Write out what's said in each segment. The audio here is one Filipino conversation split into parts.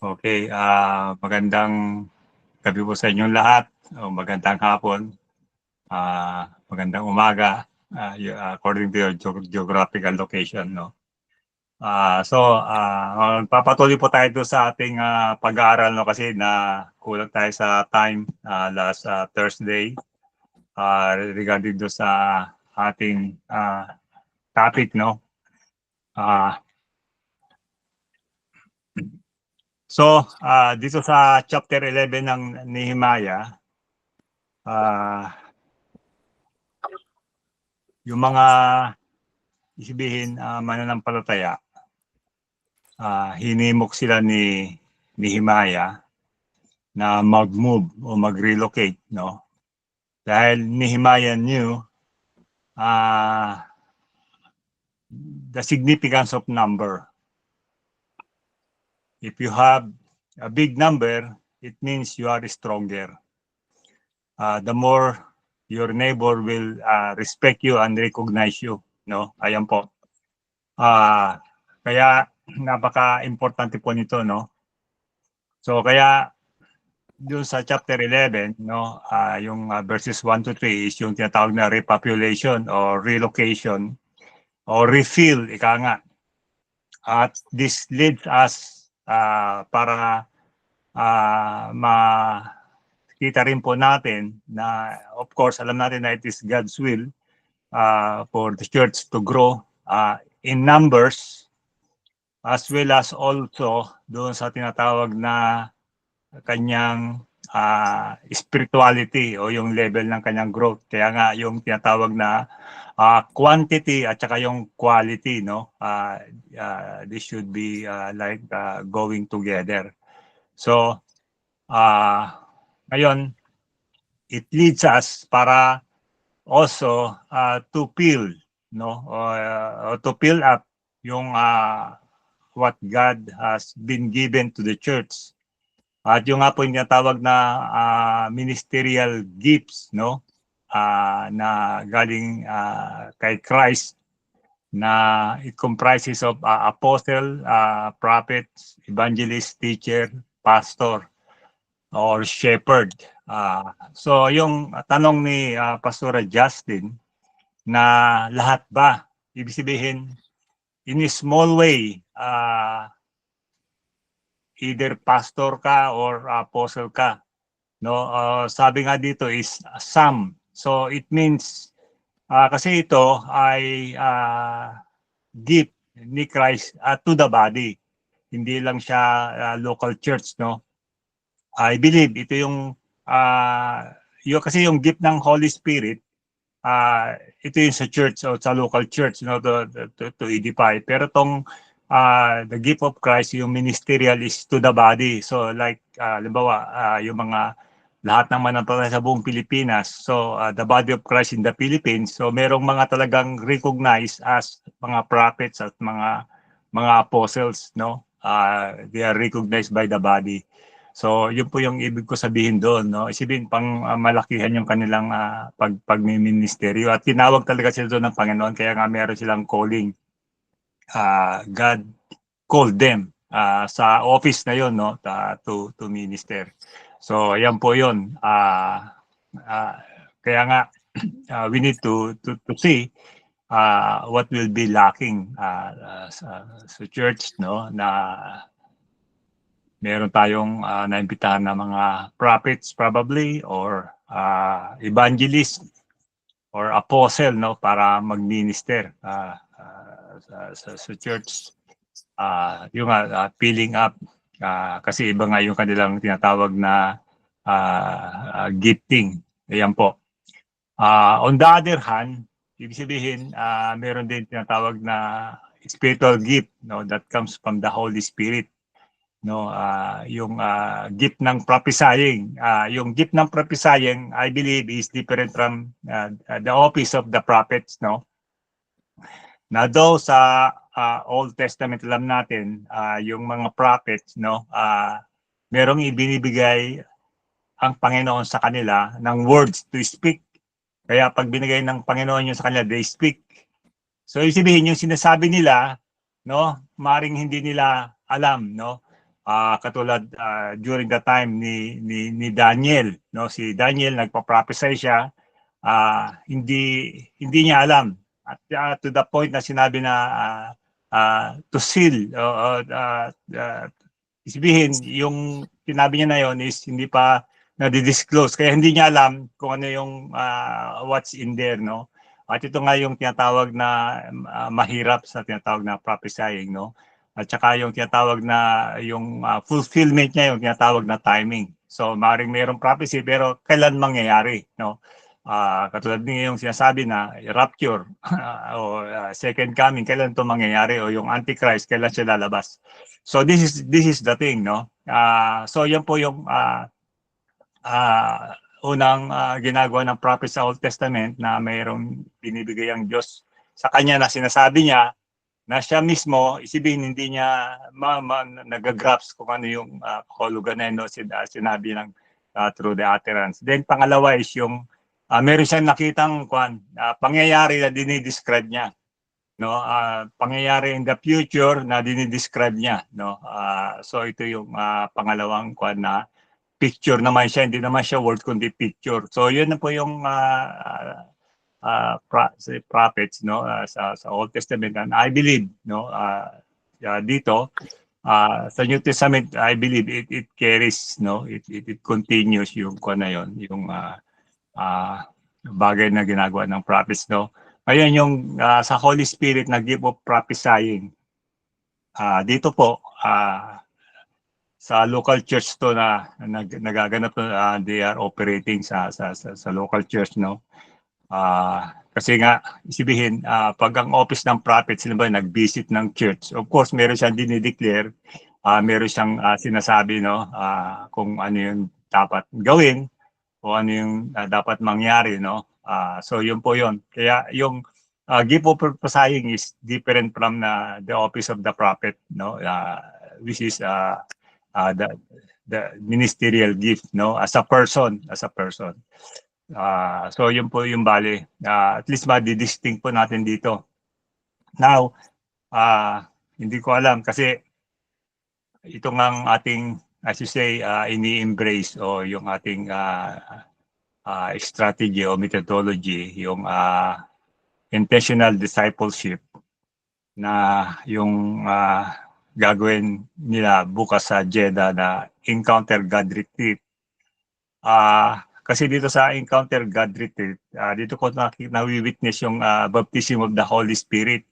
Okay, magandang gabi po sa inyong lahat o magandang hapon, magandang umaga, according to your geographical location, no? Magpapatuloy po tayo doon sa ating pag-aaral, no, kasi na kulang tayo sa time last Thursday regarding doon sa ating topic, no? Dito sa chapter 11 ng Nehemiah, yung mga sabihin mananampalataya, hinimok sila ni Nehemiah na mag-move o mag-relocate, no? Dahil Nehemiah knew the significance of number. If you have a big number, it means you are stronger. The more your neighbor will respect you and recognize you, no? Ayan po. Kaya napaka-importante po nito, no? So kaya doon sa chapter 11, no, yung verses 1 to 3 is yung tinatawag na repopulation or relocation or refill, ika nga. At this leads us para makita rin po natin na, of course, alam natin na it is God's will for the church to grow in numbers as well as also doon sa tinatawag na kanyang spirituality o yung level ng kanyang growth. Kaya nga yung tinatawag na quantity at saka yung quality, no? This should be like going together. So, ngayon, it leads us para also to fill, no? To fill up yung what God has been given to the church. At yung nga po yung tinatawag na ministerial gifts, no? Na galing kay Christ, na it comprises of apostle, prophets, evangelist, teacher, pastor, or shepherd. So yung tanong ni Pastor Justin na lahat ba, ibig sabihin, in a small way, either pastor ka or apostle ka, no? Sabi nga dito is some. So it means kasi ito ay gift ni Christ to the body. Hindi lang siya local church, no? I believe ito yung kasi yung gift ng Holy Spirit, ito yung sa church o sa local church, no, to edify. Pero tong the gift of Christ, yung ministerial is to the body. So like halimbawa yung mga lahat ng mananampalataya sa buong Pilipinas. So the body of Christ in the Philippines. So merong mga talagang recognized as mga prophets at mga apostles, no? They are recognized by the body. So yun po yung ibig ko sabihin doon, no? Isipin pang malakihan yung kanilang pagmiministeryo at tinawag talaga sila doon ng Panginoon, kaya nga meron silang calling. God called them sa office na yon, no, to minister. So ayan po yun. Kaya nga we need to see what will be lacking sa church, no, na meron tayong naimbitahan na mga prophets probably or evangelist or apostle, no, para mag-minister sa church. Yung filling up kasi iba nga yung kanilang tinatawag na gifting. Ayan po. On the other hand, ibig sabihin meron din tinatawag na spiritual gift, no, that comes from the Holy Spirit, no. Yung gift ng prophesying, yung gift ng prophesying, I believe is different from the office of the prophets, no. Na daw sa Old Testament alam natin yung mga prophets, no, merong ibinibigay ang Panginoon sa kanila ng words to speak. Kaya pag binigay ng Panginoon yung sa kanila, they speak. So ibig sabihin yung sinasabi nila, no, maring hindi nila alam, no. Katulad during the time ni Daniel, no, si Daniel nagpa-prophesy siya, hindi niya alam at to the point na sinabi na to seal, sabihin yung sinabi niya na yon is hindi pa na-disclose, kaya hindi niya alam kung ano yung what's in there, no. At ito nga yung tinatawag na mahirap sa tinatawag na prophesying, no. At saka yung tinatawag na yung fulfillment niya, yung tinatawag na timing. So maaaring mayroong prophecy pero kailan mangyayari, no? Katulad niyo yung sinasabi na rapture o second coming, kailan to mangyayari, o yung antichrist, kailan siya lalabas. So this is the thing, no? So yan po yung unang ginagawa ng prophet sa Old Testament, na mayroong binibigay ang Diyos sa kanya na sinasabi niya na siya mismo, isipin, hindi niya nag-grasp kung ano yung kahulugan na yun, no? Sinabi ng through the utterance. Then pangalawa is yung meron siyang nakitang pangyayari na dinidescribe niya, no. Pangyayari in the future na dinidescribe niya, no. So ito yung pangalawang na picture naman siya, hindi naman siya word kundi picture. So yun na po yung prophets, no, sa Old Testament, and I believe, no, dito sa New Testament, I believe it carries, no, it continues yung na yon, yung bagay na ginagawa ng prophets, no. Ngayon yung sa Holy Spirit na gift of prophesying, dito po sa local church to na nagaganap, they are operating sa local church, no. Kasi nga, isibihin, pag ang office ng prophet, sila ba nag-visit ng church, of course, meron siyang dinideclare, meron siyang sinasabi, no, kung ano yung dapat gawin, o ano yung dapat mangyari, no. So yun po yun. Kaya yung gift of prophesying is different from the office of the prophet, no, which is the ministerial gift, no, as a person. So yun po yung bali. At least ma-distinct po natin dito. Now, hindi ko alam kasi ito ngang ating, as you say, ini-embrace, o yung ating strategy o methodology, yung intentional discipleship, na yung gagawin nila bukas sa Jeddah na Encounter God Retreat. Kasi dito sa Encounter God Retreat, dito ko na-witness yung baptism of the Holy Spirit.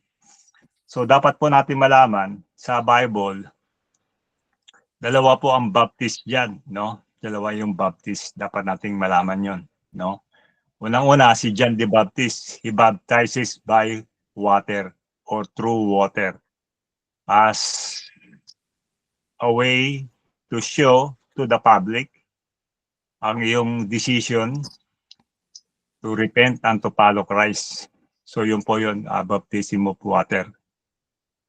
So dapat po natin malaman sa Bible, dalawa po ang baptist diyan, no? Dalawa yung baptist, dapat nating malaman yon, no? Unang-una, si John the Baptist, he baptizes by water or through water as a way to show to the public ang iyong decision to repent and to follow Christ. So yun po yun, baptism of water.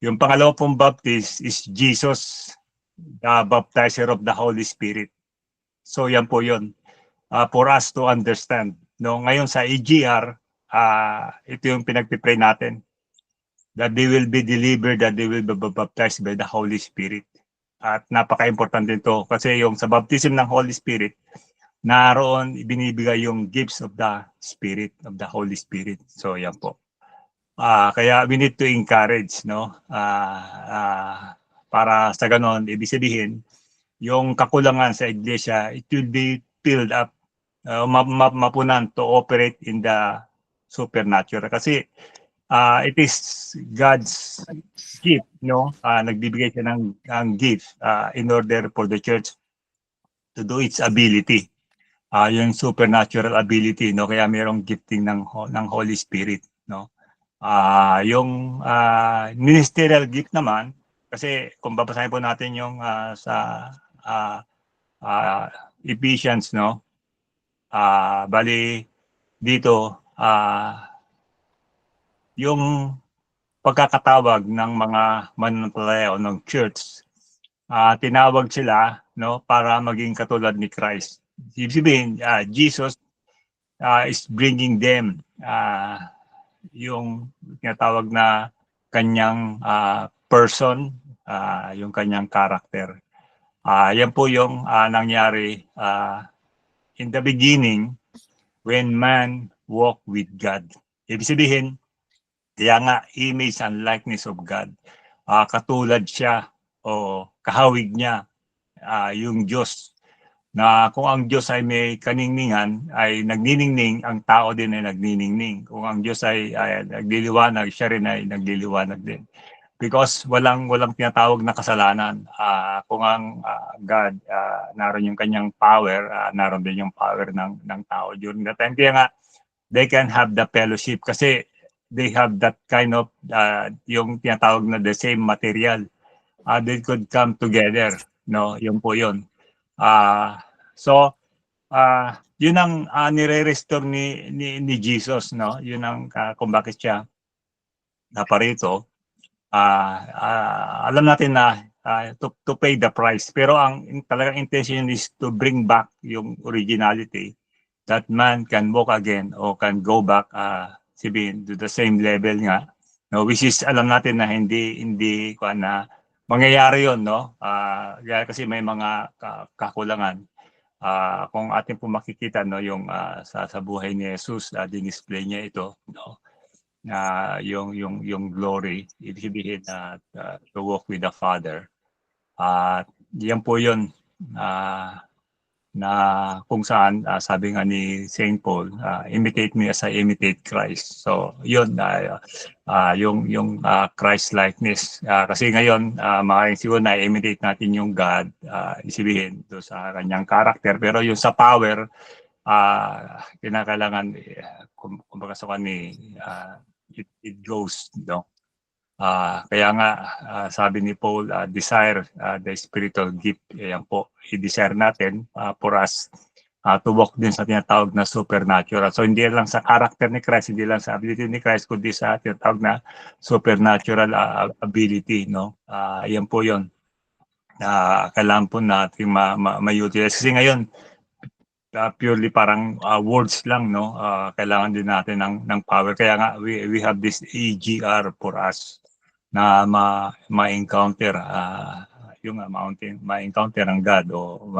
Yung pangalawa pong baptist is Jesus, the baptizer of the Holy Spirit. So yan po yun, for us to understand. No, ngayon sa EGR, ito yung pinagpipray natin, that they will be delivered, that they will be baptized by the Holy Spirit. At napaka-importante ito kasi yung sa baptism ng Holy Spirit, naroon ibinibigay yung gifts of the Spirit, of the Holy Spirit. So yan po. Kaya we need to encourage, no? Para sa ganon, ibig sabihin, yung kakulangan sa iglesia, it will be filled up, mapunan to operate in the supernatural. Kasi it is God's gift, no? Nagbibigay siya ng gift in order for the church to do its ability. Yung supernatural ability, no, kaya mayroong gifting ng Holy Spirit, no. Yung ministerial gift naman, kasi kung babasahin po natin yung sa Ephesians, no, bali dito yung pagkakatawag ng mga mananampalataya o ng church, tinawag sila, no, para maging katulad ni Christ. Ibig sabihin, Jesus is bringing them yung tinatawag na kanyang person, yung kanyang character. Yan po yung nangyari in the beginning when man walked with God. Ibig sabihin, kaya nga image and likeness of God. Katulad siya o kahawig niya yung Diyos, na kung ang Diyos ay may kaningningan, ay nagniningning, ang tao din ay nagniningning. Kung ang Diyos ay nagliliwanag, siya rin ay nagliliwanag din. Because walang tinatawag na kasalanan. Kung ang God, naroon yung kanyang power, naroon din yung power ng tao during that time. Kaya nga, they can have the fellowship kasi they have that kind of, yung tinatawag na the same material. They could come together. No, yun po yun. So, yun ang nire-restore ni Jesus, no? Yun ang kung bakit siya naparito. Alam natin na to pay the price. Pero ang talagang intention is to bring back yung originality, that man can walk again or can go back sabihin to the same level nga, no, which is alam natin na hindi na mangyayari yon, no, kasi may mga kakulangan. Kung atin po makikita, no, yung sa buhay ni Jesus, dinisplay niya ito, no, yung glory, ibig sabihin to walk with the Father. Yan po yun na kung saan sabi nga ni St. Paul, imitate me as I imitate Christ. So yun, yung Christ likeness. Kasi ngayon, maaaring siguro na-imitate natin yung God, isibihin do sa kanyang character. Pero yung sa power, kinakailangan, kumbaga sa kanya, it goes, no? Kaya nga, sabi ni Paul, desire the spiritual gift. Yan po, i-desire natin for us to walk din sa tinatawag na supernatural. So hindi lang sa character ni Christ, hindi lang sa ability ni Christ, kundi sa tinatawag na supernatural ability, no? Yan po yun. Kailangan po natin ma-utilize. Kasi ngayon, purely parang words lang, no? Kailangan din natin ng power. Kaya nga, we have this EGR for us na ma-encounter yung ma-encounter ang God o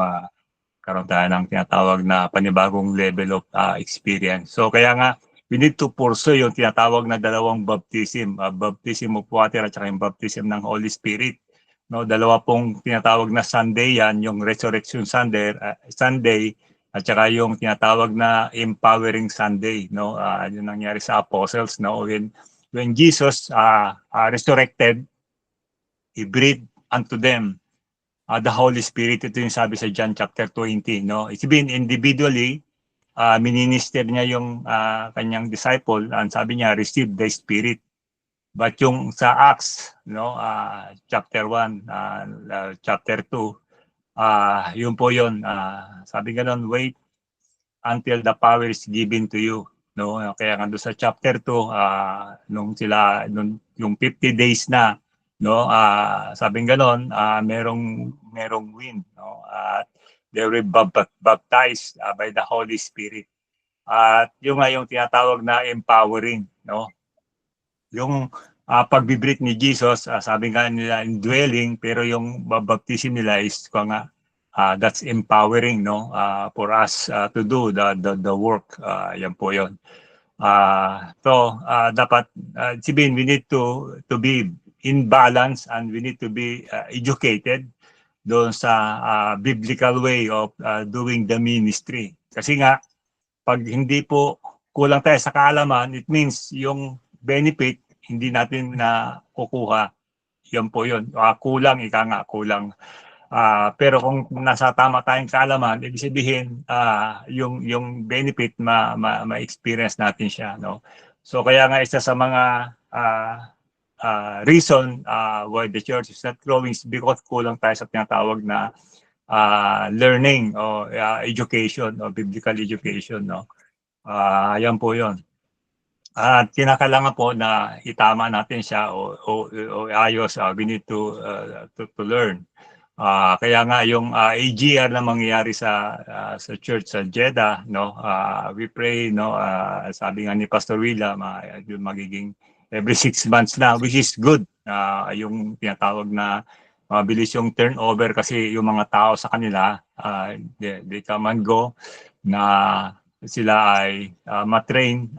karoon tayo ng tinatawag na panibagong level of experience. So kaya nga, we need to pursue yung tinatawag na dalawang baptism, baptism of water at saka yung baptism ng Holy Spirit. No, dalawa pong tinatawag na Sunday yan, yung Resurrection Sunday at saka yung tinatawag na Empowering Sunday, no? Yung nangyari sa apostles, no? When Jesus resurrected, He breathed unto them the Holy Spirit. Ito yung sabi sa John chapter 20, no? It's been individually, minister niya yung kanyang disciple, and sabi niya, receive the Spirit. But yung sa Acts, no, chapter 1, chapter 2, yun po yun, sabi gano'n, wait until the power is given to you. No, kaya nga doon sa chapter 2, nung yung 50 days na, no, sabing gano'n, merong wind, no, at they were baptized by the Holy Spirit. At yung tinatawag na empowering, no, yung pagbibrit ni Jesus, sabi nga nila indwelling, pero yung baptism nila is that's empowering, no, for us to do the work. Yan po yun. So dapat sabihin, we need to be in balance and we need to be educated doon sa biblical way of doing the ministry. Kasi nga, pag hindi po kulang tayo sa kaalaman, it means yung benefit hindi natin na kukuha. Yan po yun. Kulang, kulang. Pero kung nasa tama tayong kaalaman, ibig sabihin yung benefit ma-experience natin siya, no? So kaya nga isa sa mga reason why the church is not growing is because kulang tayo sa tinatawag na learning o education o biblical education, no? Yan po yun. At kinakailangan po na itama natin siya o ayos. We need to learn. Kaya nga yung AGR na mangyayari sa church sa Jeddah, no, we pray, no, sabi nga ni Pastor Willa, magiging every 6 months na, which is good. Yung tinatawag na mabilis yung turnover kasi yung mga tao sa kanila, they come and go, na sila ay matrain,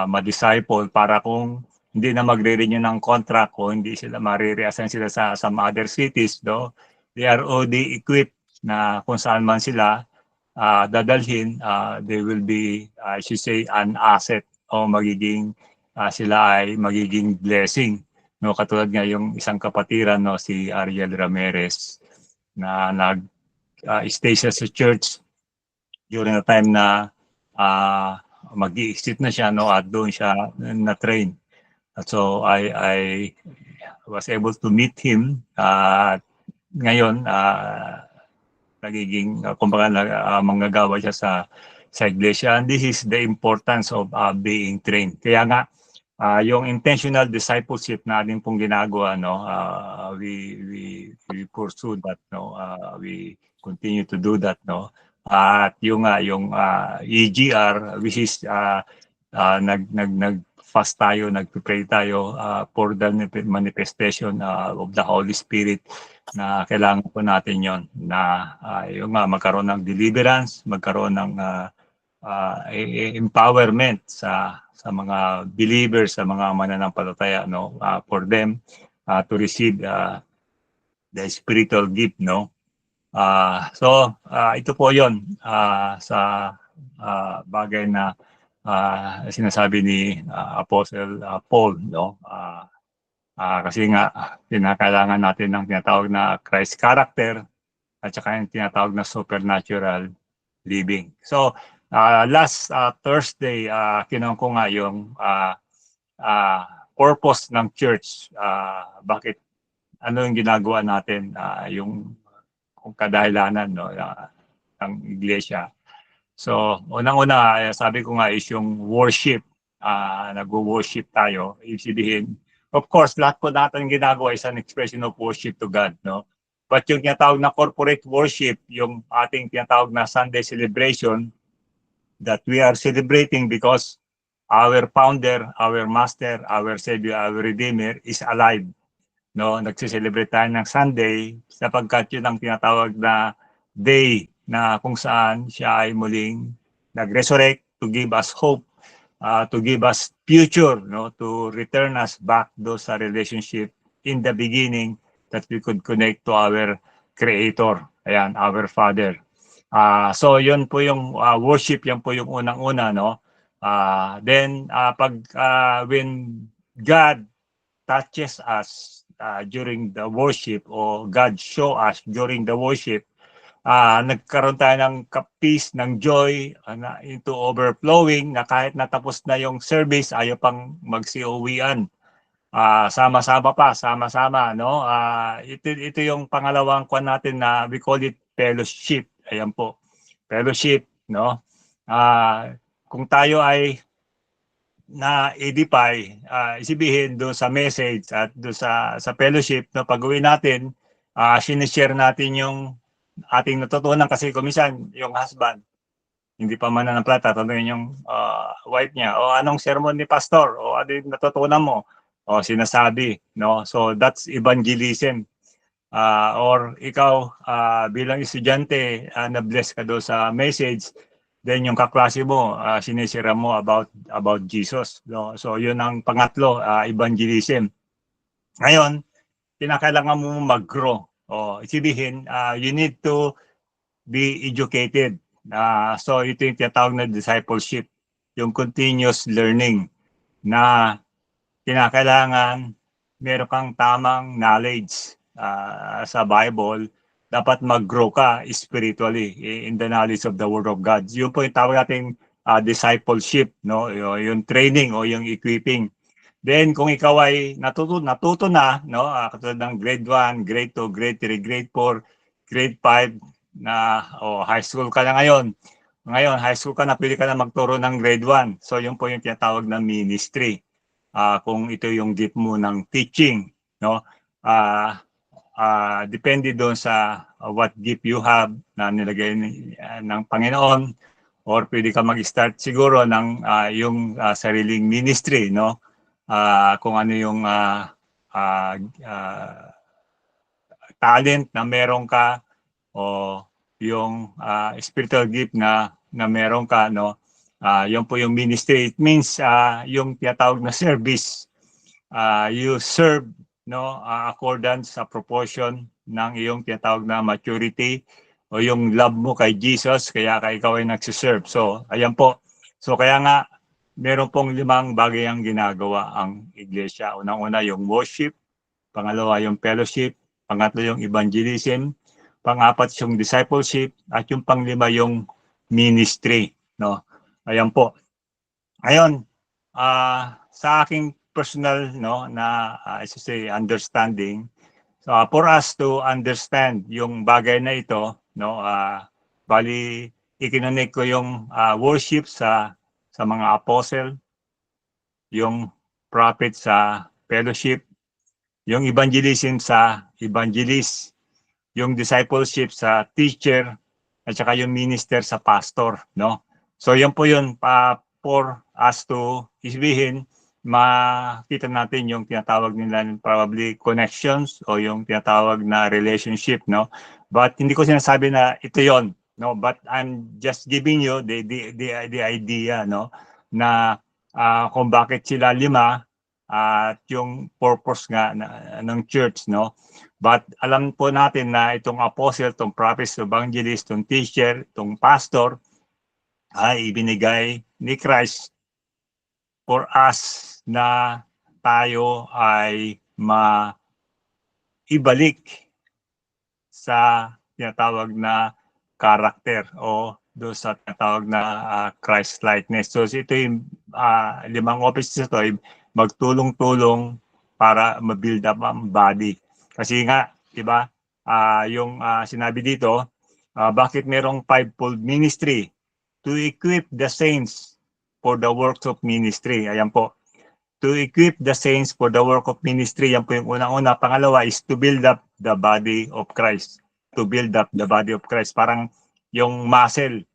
ma-disciple para kung hindi na magre-renew ng contract o hindi sila marireassign sila sa some other cities, no? They are already equipped na kung saan man sila dadalhin, they will be, I should say, an asset o magiging sila ay magiging blessing. No, katulad nga yung isang kapatiran, no, si Ariel Ramirez na nag-stay siya sa church during the time na mag-i-exit na siya, no, at doon siya na-train. So I was able to meet him ngayon nagiging kumbaga manggagawa siya sa iglesia, and this is the importance of being trained. Kaya nga yung intentional discipleship natin pong ginagawa, no, we pursue that, no, we continue to do that, no. At yung EGR, which is nag-fast tayo, nag-pray tayo for the manifestation of the Holy Spirit, na kailangan po natin yon, na yung magkaroon ng deliverance, magkaroon ng empowerment sa mga believers, sa mga mananampalataya, no, for them to receive the spiritual gift, no. So ito po 'yon sa bagay na sinasabi ni Apostle Paul, no. Kasi nga kinakailangan natin ng tinatawag na Christ character at saka yung tinatawag na supernatural living. So last Thursday, kinuha ko nga yung purpose ng church. Bakit, ano yung ginagawa natin, yung kadahilanan, no, ng iglesia. So unang-una, sabi ko nga is yung worship. Nag-worship tayo. Ibig sabihin, of course, lahat po natin ginagawa is an expression of worship to God, no? But yung tinatawag na corporate worship, yung ating tinatawag na Sunday celebration, that we are celebrating because our founder, our master, our savior, our redeemer is alive. No, nagsiselebrate tayo ng Sunday sapagkat yun ang tinatawag na day na kung saan siya ay muling nag-resurrect to give us hope, to give us future, no, to return us back do sa relationship in the beginning that we could connect to our Creator, ayan, our Father. So yun po yung worship, yan po yung unang-una, no. Then when God touches us during the worship, o God show us during the worship, nagkaroon tayo ng peace, ng joy, into overflowing, na kahit natapos na yung service, ayaw pang magsiuwian. Sama-sama, no? Ito yung pangalawang kwan natin na we call it fellowship. Ayan po, fellowship, no? Kung tayo ay na-edify, isibihin doon sa message at doon sa fellowship, no, pag-uwi natin, sinishare natin yung ating natutunan, kasi kumisan yung husband hindi pa mananampalata, tatanungin yung wife niya, o anong sermon ni pastor, o ano yung natutunan mo, o sinasabi, no. So that's evangelism. Or ikaw bilang estudyante, na-bless ka doon sa message, then yung kaklase mo sinisira mo about Jesus, no. So yun ang pangatlo, evangelism. Ngayon, kinakailangan mo mag-grow. Isibihin, you need to be educated. So ito yung tinatawag na discipleship, yung continuous learning, na kinakailangan meron kang tamang knowledge sa Bible. Dapat mag-grow ka spiritually in the knowledge of the Word of God. Yun po yung tawag nating discipleship, no? Yung training o yung equipping. Then kung ikaw ay natuto na, no, katulad ng grade 1, grade 2, grade 3, grade 4, grade 5, na high school ka na ngayon. Ngayon, high school ka na, pwede ka na magturo ng grade 1. So yun po yung tinatawag na ministry. Kung ito yung gift mo ng teaching, no? Depende doon sa what gift you have na nilagay ng Panginoon, or pwede ka mag-start siguro ng yung sariling ministry, no? Kung ano yung talent na meron ka o yung spiritual gift na meron ka, no? Yun po yung ministry. It means yung tinatawag na service. You serve, no, accordance sa proportion ng iyong tinatawag na maturity o yung love mo kay Jesus, kaya ikaw ay nagsiserve. So, ayan po. So, kaya nga, meron pong 5 bagay ang ginagawa ang iglesia. Unang-una yung worship, pangalawa yung fellowship, pangatlo yung evangelism, pang-apat yung discipleship, at yung pang-5 yung ministry. No? Ayan po. Ngayon, sa aking personal, no, na understanding, so for us to understand yung bagay na ito, no, bali ikinonek ko yung worship sa mga apostle, yung prophet sa fellowship, yung evangelism sa evangelist, yung discipleship sa teacher, at saka yung minister sa pastor, no? So yan po yun for us to isbihin, makita natin yung tinatawag nila probably connections o yung tinatawag na relationship, no? But hindi ko sinasabi na ito yon, no? But I'm just giving you the idea, no? Na kung bakit sila 5 at yung purpose nga ng church, no? But alam po natin na itong apostle, itong prophet, evangelist, itong teacher, itong pastor ay ibinigay ni Christ for us na tayo ay maibalik sa tinatawag na karakter o doon sa tinatawag na Christ-likeness. So ito yung 5 offices ito ay magtulong-tulong para ma-build up ang body. Kasi nga, di ba, yung sinabi dito, bakit merong 5-fold ministry? To equip the saints for the works of ministry. Ayan po. To equip the saints for the work of ministry. Yan po yung unang-una. Pangalawa is to build up the body of Christ. To build up the body of Christ. Parang yung muscle.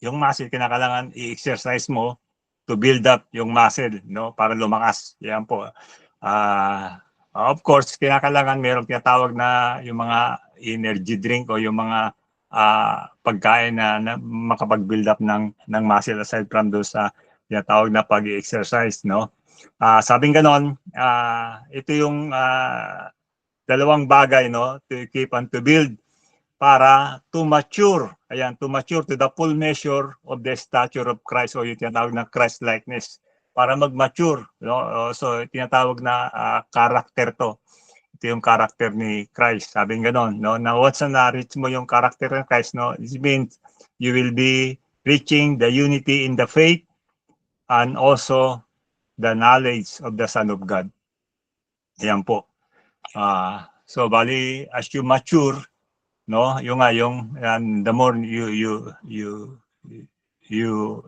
Yung muscle, kinakailangan i-exercise mo to build up yung muscle, no? Para lumakas. Yan po. Of course, kinakailangan merong tinatawag na yung mga energy drink o yung mga pagkain na makapag-build up ng muscle aside from those tinatawag na pag-exercise, no? Sabing ganon, ito yung 2 bagay, no? To keep and to build para to mature. Ayan, to mature to the full measure of the stature of Christ o yung tinatawag na Christ-likeness. Para mag-mature, no? So tinatawag na character to. Ito yung character ni Christ. Sabi ganon, no? Now, once na-reach mo yung character ng Christ, no? It means you will be reaching the unity in the faith and also the knowledge of the Son of God. Ayan po. So, bali, as you mature, no? Yung the more you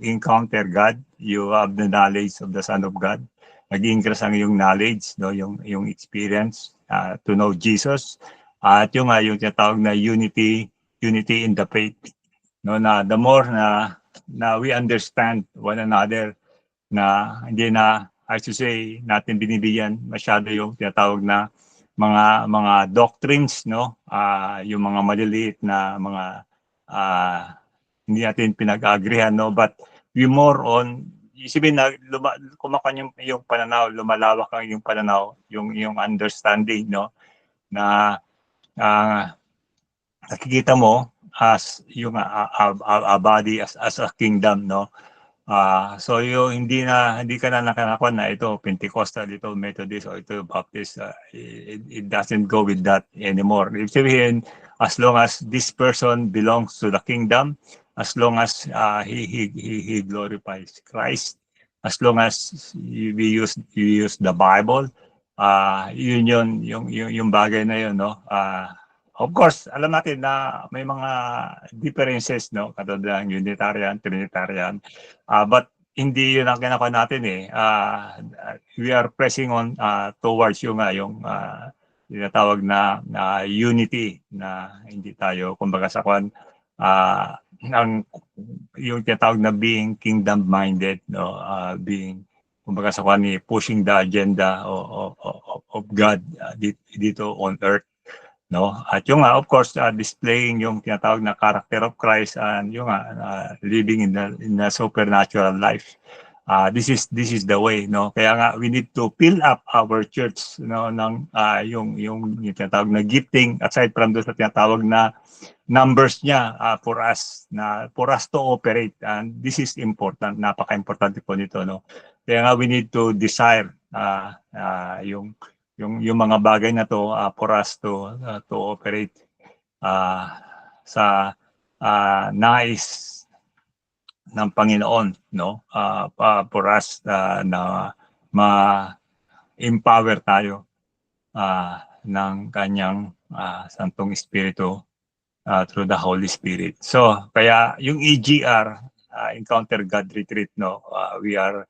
encounter God, you have the knowledge of the Son of God. Nag-increase ang yung knowledge, no? Yung experience to know Jesus. At yung tinatawag na unity in the faith, no? Na the more na we understand one another, na hindi na, I should say, natin binibigyan masyado yung tinatawag na mga doctrines, no? Yung mga maliliit na mga hindi natin pinag-agrihan, no? But we more on, isipin na kumakan yung pananaw, lumalawak ang yung pananaw, yung understanding, no? Na nakikita mo as yung a body as a kingdom, no? So yung hindi ka na nakakakuan na ito Pentecostal, ito Methodist, o ito Baptist. It doesn't go with that anymore. Ibig sabihin, as long as this person belongs to the kingdom, as long as he glorifies Christ, as long as we use the Bible, yun yung bagay na yun, no? Of course, alam natin na may mga differences, no? Katulad ng Unitarian, Trinitarian. But hindi yun ang kinakain natin eh. We are pressing on towards yung tinatawag na unity, na hindi tayo, kumbaga sa kwan, yung tinatawag na being kingdom-minded, no? Being, kumbaga sa kwan, pushing the agenda of God dito on earth. no? At yung of course, displaying yung tinatawag na character of Christ and yung living in the supernatural life. This is the way, no? Kaya nga we need to fill up our church, no, ng yung tinatawag na gifting, aside from doon sa tinatawag na numbers niya, for us to operate, and this is important, napaka-importante po nito, no? Kaya nga we need to desire yung mga bagay na to, for us to operate sa nais ng Panginoon, no? For us na ma-empower tayo ng kanyang Santong Espiritu through the Holy Spirit. So, kaya yung EGR, Encounter God Retreat, no, we are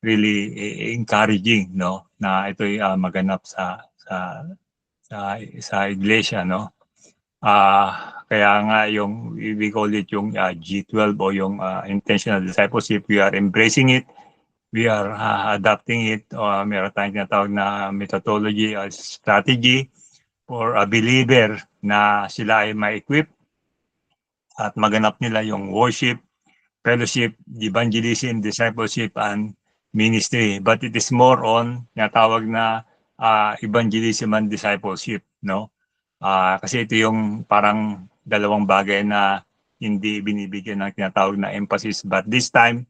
really encouraging, no, na ito'y maganap sa iglesia, no. Kaya nga yung we call it yung G12 o yung intentional discipleship, we are embracing it, we are adapting it. Meron tayong tinatawag na methodology or strategy for a believer na sila ay ma-equip at maganap nila yung worship, fellowship, evangelism, discipleship, and ministry. But it is more on tinatawag na evangelism and discipleship, no? Kasi ito yung parang dalawang bagay na hindi binibigyan ng tinatawag na emphasis. But this time,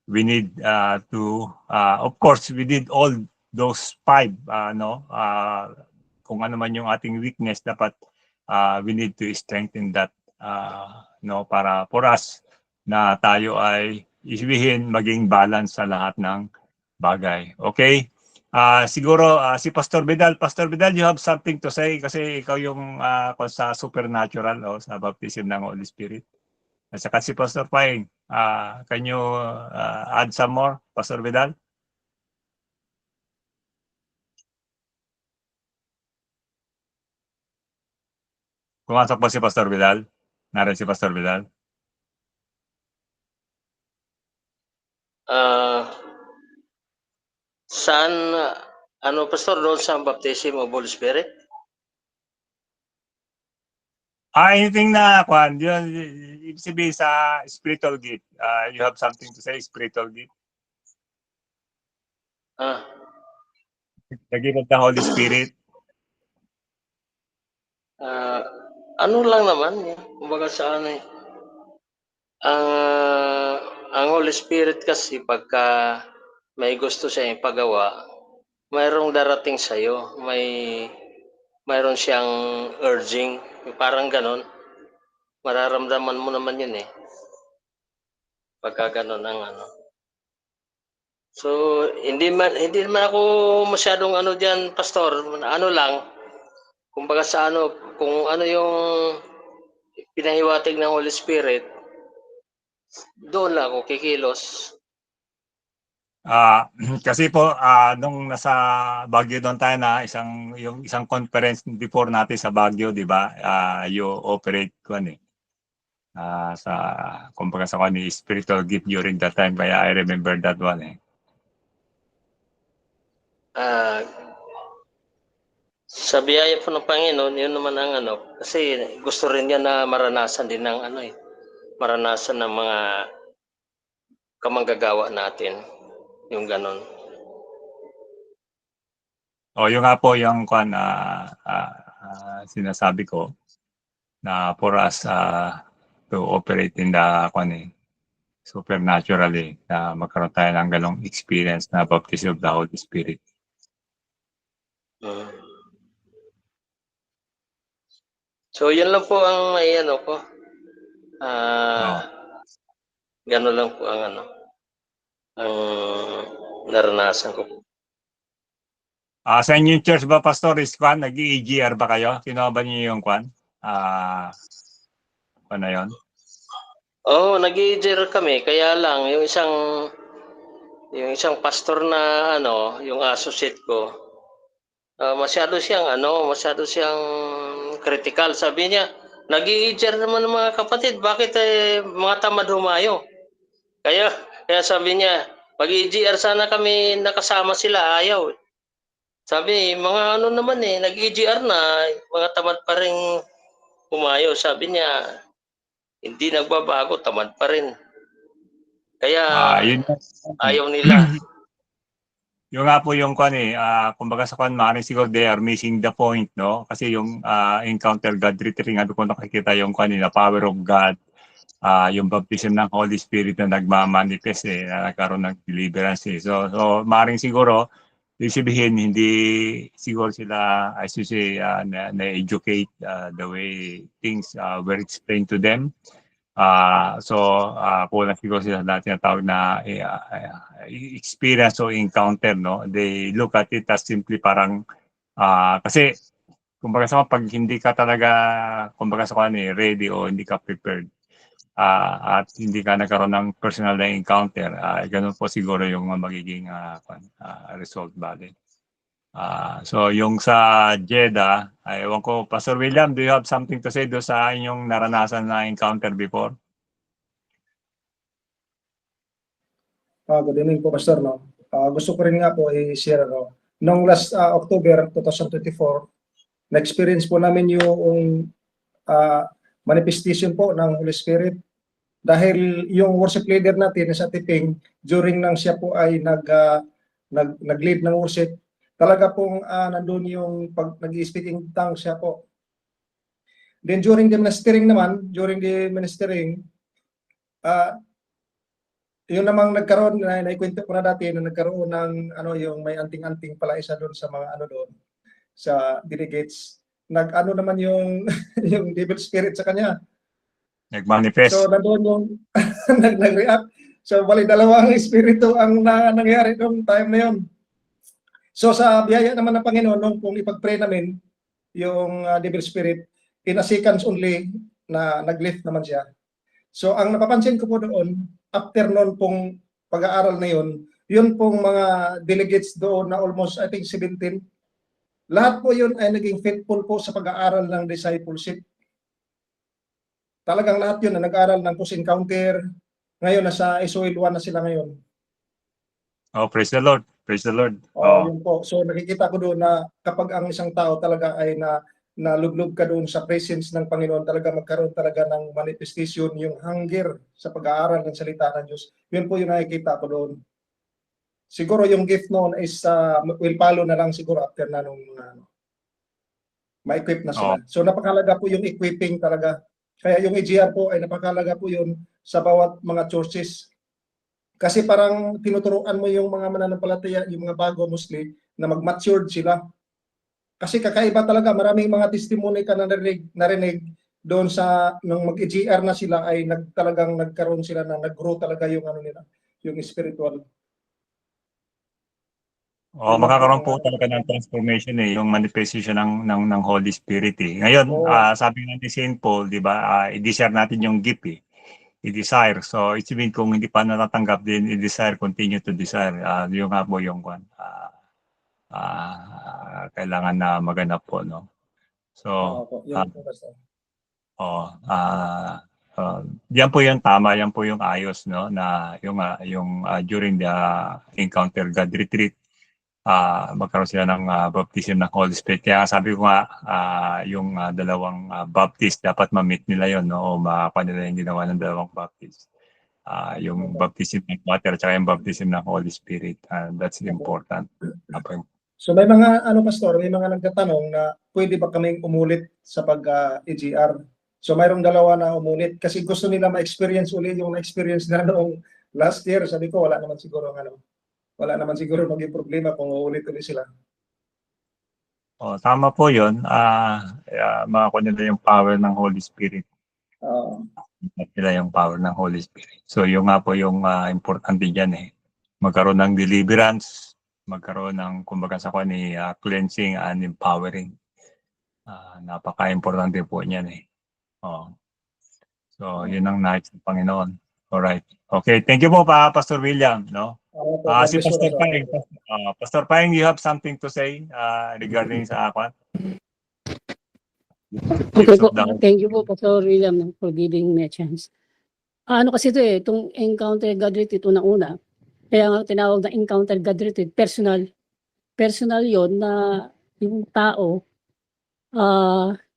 we need of course, we need all those five, no? Kung ano man yung ating weakness, dapat we need to strengthen that, no? Para for us na tayo ay isbihin maging balance sa lahat ng bagay. Okay? Siguro si Pastor Vidal. Pastor Vidal, you have something to say kasi ikaw yung sa supernatural o sa baptism ng Holy Spirit. At saka si Pastor Paing, can you add some more, Pastor Vidal? Pumasok po si Pastor Vidal. Narin si Pastor Vidal. Saan, Pastor, doon sa baptism of Holy Spirit? Anything na, Juan, yun, ibig sabihin sa spiritual gift. You have something to say, spiritual gift? The gift of the Holy Spirit? Ano lang naman, kumbaga sa ano ang Holy Spirit kasi pagka may gusto siya ipagawa, mayroong darating sa'yo, mayroon siyang urging, parang ganon. Mararamdaman mo naman yun pagka ganon ang ano. So, hindi naman ako masyadong diyan, Pastor, ano lang, kumbaga sa kung ano yung pinahiwatig ng Holy Spirit, doon lang ako kikilos. Kasi po nung nasa Baguio doon tayo na yung isang conference before natin sa Baguio, 'di ba? You operate sa kumbaga sa ni spiritual gift during that time, kaya I remember that one Sa biyaya po ng Panginoon, yun naman ang kasi gusto rin niya na maranasan din ng maranasan ng mga kamanggagawa natin, yung ganon. Yung nga po yung sinasabi ko na for us to operate in the supernaturally, na magkaroon tayo ng ganong experience na baptism of the Holy Spirit. So, yun lang po ang may ko. Gano'n lang po ang ang naranasan ko po. Sa inyong church ba, Pastor, is nag-EGR ba kayo? Kinuha ba niyo yung ano yun? Oo, nag-EGR kami. Kaya lang, yung isang pastor na yung associate ko, masyado siyang critical. Sabi niya, nag-EGR naman ng mga kapatid, bakit mga tamad humayo? Kaya sabi niya, mag-EGR sana kami nakasama sila, ayaw. Sabi, mga ano naman nag-EGR na, mga tamad pa rin umayo. Sabi niya, hindi nagbabago, tamad pa rin. Kaya Yun ayaw nila. yung nga po yung kumbaga sa maaaring siguro they are missing the point, no? Kasi yung encounter God retreat, nga po nakikita yung kanina, power of God, yung baptism ng Holy Spirit na nagmamanifest na nagkaroon ng deliverance So maaaring siguro, ibig sabihin, hindi siguro sila, as you say, na-educate the way things were explained to them. Kulang siguro sila natin ang tawag na experience o encounter, no? They look at it as simply parang, kasi, kumbaga sa pag hindi ka talaga, kumbaga sa ready o hindi ka prepared, at hindi ka nagkaroon ng personal na encounter, ganun po siguro yung magiging result bali. So yung sa Jeddah, ewan ko, Pastor William, do you have something to say do sa inyong naranasan na encounter before? Good evening po, Pastor. No? Gusto ko rin nga po i-share. No? Noong last October 2024, na-experience po namin yung manifestation po ng Holy Spirit. Dahil yung worship leader natin sa Tiping, during nang siya po ay nag-lead ng worship, talaga pong nandun yung pag nag-speaking tongue siya po. Then during the ministering naman, yun namang nagkaroon, naikwento ko na dati na nagkaroon ng yung may anting-anting pala isa doon sa mga doon sa delegates. Nag-ano naman yung yung devil spirit sa kanya. Nag-manifest. So nandoon yung nag-react. So bali dalawang espiritu ang nangyari noong time na yun. So sa biyaya naman ng Panginoon nung kung ipag-pray namin yung devil spirit, in a seconds only na nag-lift naman siya. So ang napapansin ko po doon, after noon pong pag-aaral na yun pong mga delegates doon na almost I think 17, lahat po yun ay naging faithful po sa pag-aaral ng discipleship. Talagang lahat yun na nag-aaral ng post-encounter. Ngayon nasa SOL 1 na sila ngayon. Oh, praise the Lord. Praise the Lord. Yun po. So nakikita ko doon na kapag ang isang tao talaga ay nalublob ka doon sa presence ng Panginoon, talaga magkaroon talaga ng manifestation, yung hunger sa pag-aaral ng salita ng Diyos. Yun po yung nakikita ko doon. Siguro yung gift noon is will follow na lang siguro after na nung ma-equip na sila. So napakalaga po yung equipping talaga. Kaya yung EGR po ay napakalaga po yun sa bawat mga churches. Kasi parang tinuturuan mo yung mga mananampalataya, yung mga bago mostly, na mag-matured sila. Kasi kakaiba talaga, maraming mga testimony ka na narinig doon sa nung mag-EGR na sila ay talagang nagkaroon sila na nag-grow talaga yung nila, yung spiritual. Makakaroon po talaga ng transformation yung manifestation ng Holy Spirit Ngayon, sabi nga ni St. Paul, di ba, i-desire natin yung gift i-desire. So, it's mean kung hindi pa natatanggap din, i-desire, continue to desire. Yung nga po yung kailangan na maganap po, no? So, yan po yung tama, yan po yung ayos, no? Na yung during the encounter God retreat, magkaroon sila ng baptism ng Holy Spirit. Kaya sabi ko nga, yung dalawang baptist, dapat ma-meet nila yon, no? O makakuha nila yung ginawa ng dalawang baptist. Yung baptism ng water at yung baptism ng Holy Spirit. That's important. So may mga pastor, may mga nagtatanong na pwede ba kaming umulit sa pag-EGR? So mayroong dalawa na umulit kasi gusto nila ma-experience ulit yung na-experience na noong last year. Sabi ko wala naman siguro maging problema kung uulit ulit sila. Tama po yun. Makakuha nila yung power ng Holy Spirit. Nila yung power ng Holy Spirit. So yung nga po yung importante dyan magkaroon ng deliverance, magkaroon ng kumbaga sa cleansing and empowering. Napaka-importante po niyan So yun ang nais ng Panginoon. Alright. Okay, thank you po Pastor William, no? Si Pastor Paeng. Pastor Paeng, you have something to say regarding sa ako? Okay po. Thank you po, Pastor William, for giving me a chance. Kasi itong encounter God retreat, una-una. Kaya nga tinawag na encounter God retreat, personal. personal yon na yung tao,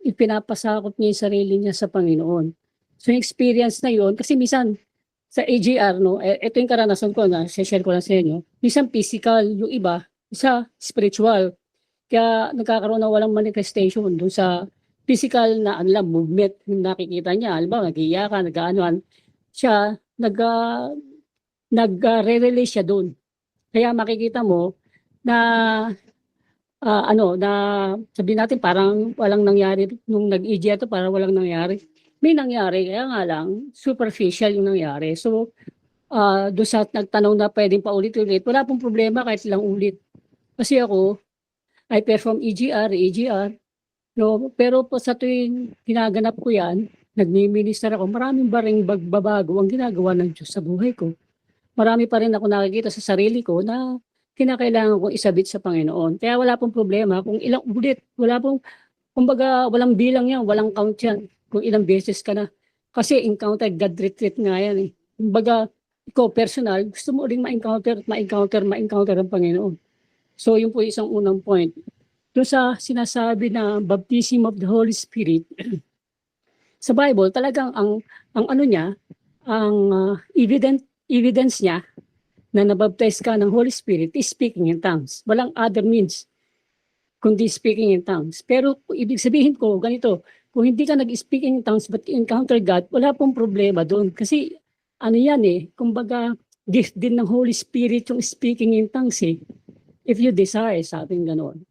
ipinapasakop niya yung sarili niya sa Panginoon. So yung experience na yon, kasi minsan sa AGR, no, ito yung karanasan ko na share ko lang sa inyo. Minsan physical, yung iba, isa spiritual. Kaya nagkakaroon ng walang manifestation dun sa physical na ano lang, movement yung nakikita niya. Alam ba, nag-iyakan, nag-aanuan. Siya, nag-re-release siya dun. Kaya makikita mo na na sabihin natin parang walang nangyari nung nag-EG ito, parang walang nangyari. May nangyari, kaya nga lang superficial yung nangyari. So, doon sa nagtanong na pwedeng paulit-ulit, wala pong problema kahit ilang ulit. Kasi ako, I perform EGR, no? Pero po sa tuwing ginaganap ko yan, nagmi-minister ako, maraming ba ring bagbabago ang ginagawa ng Diyos sa buhay ko. Marami pa rin ako nakikita sa sarili ko na kinakailangan kong isabit sa Panginoon. Kaya wala pong problema kung ilang ulit, wala pong, kumbaga, walang bilang yan, walang count yan, kung ilang beses ka na. Kasi encounter, God retreat nga yan eh. Kumbaga, ikaw personal, gusto mo ring ma-encounter ang Panginoon. So, yun po isang unang point. Doon sa sinasabi na baptism of the Holy Spirit, sa Bible, talagang ang ano niya, ang evidence niya na nabaptize ka ng Holy Spirit is speaking in tongues. Walang other means kundi speaking in tongues. Pero ibig sabihin ko, ganito, kung hindi ka nag-speaking in tongues but you encounter God, wala pong problema doon. Kasi ano yan eh, kumbaga gift din ng Holy Spirit yung speaking in tongues eh. If you desire, sabi gano'n.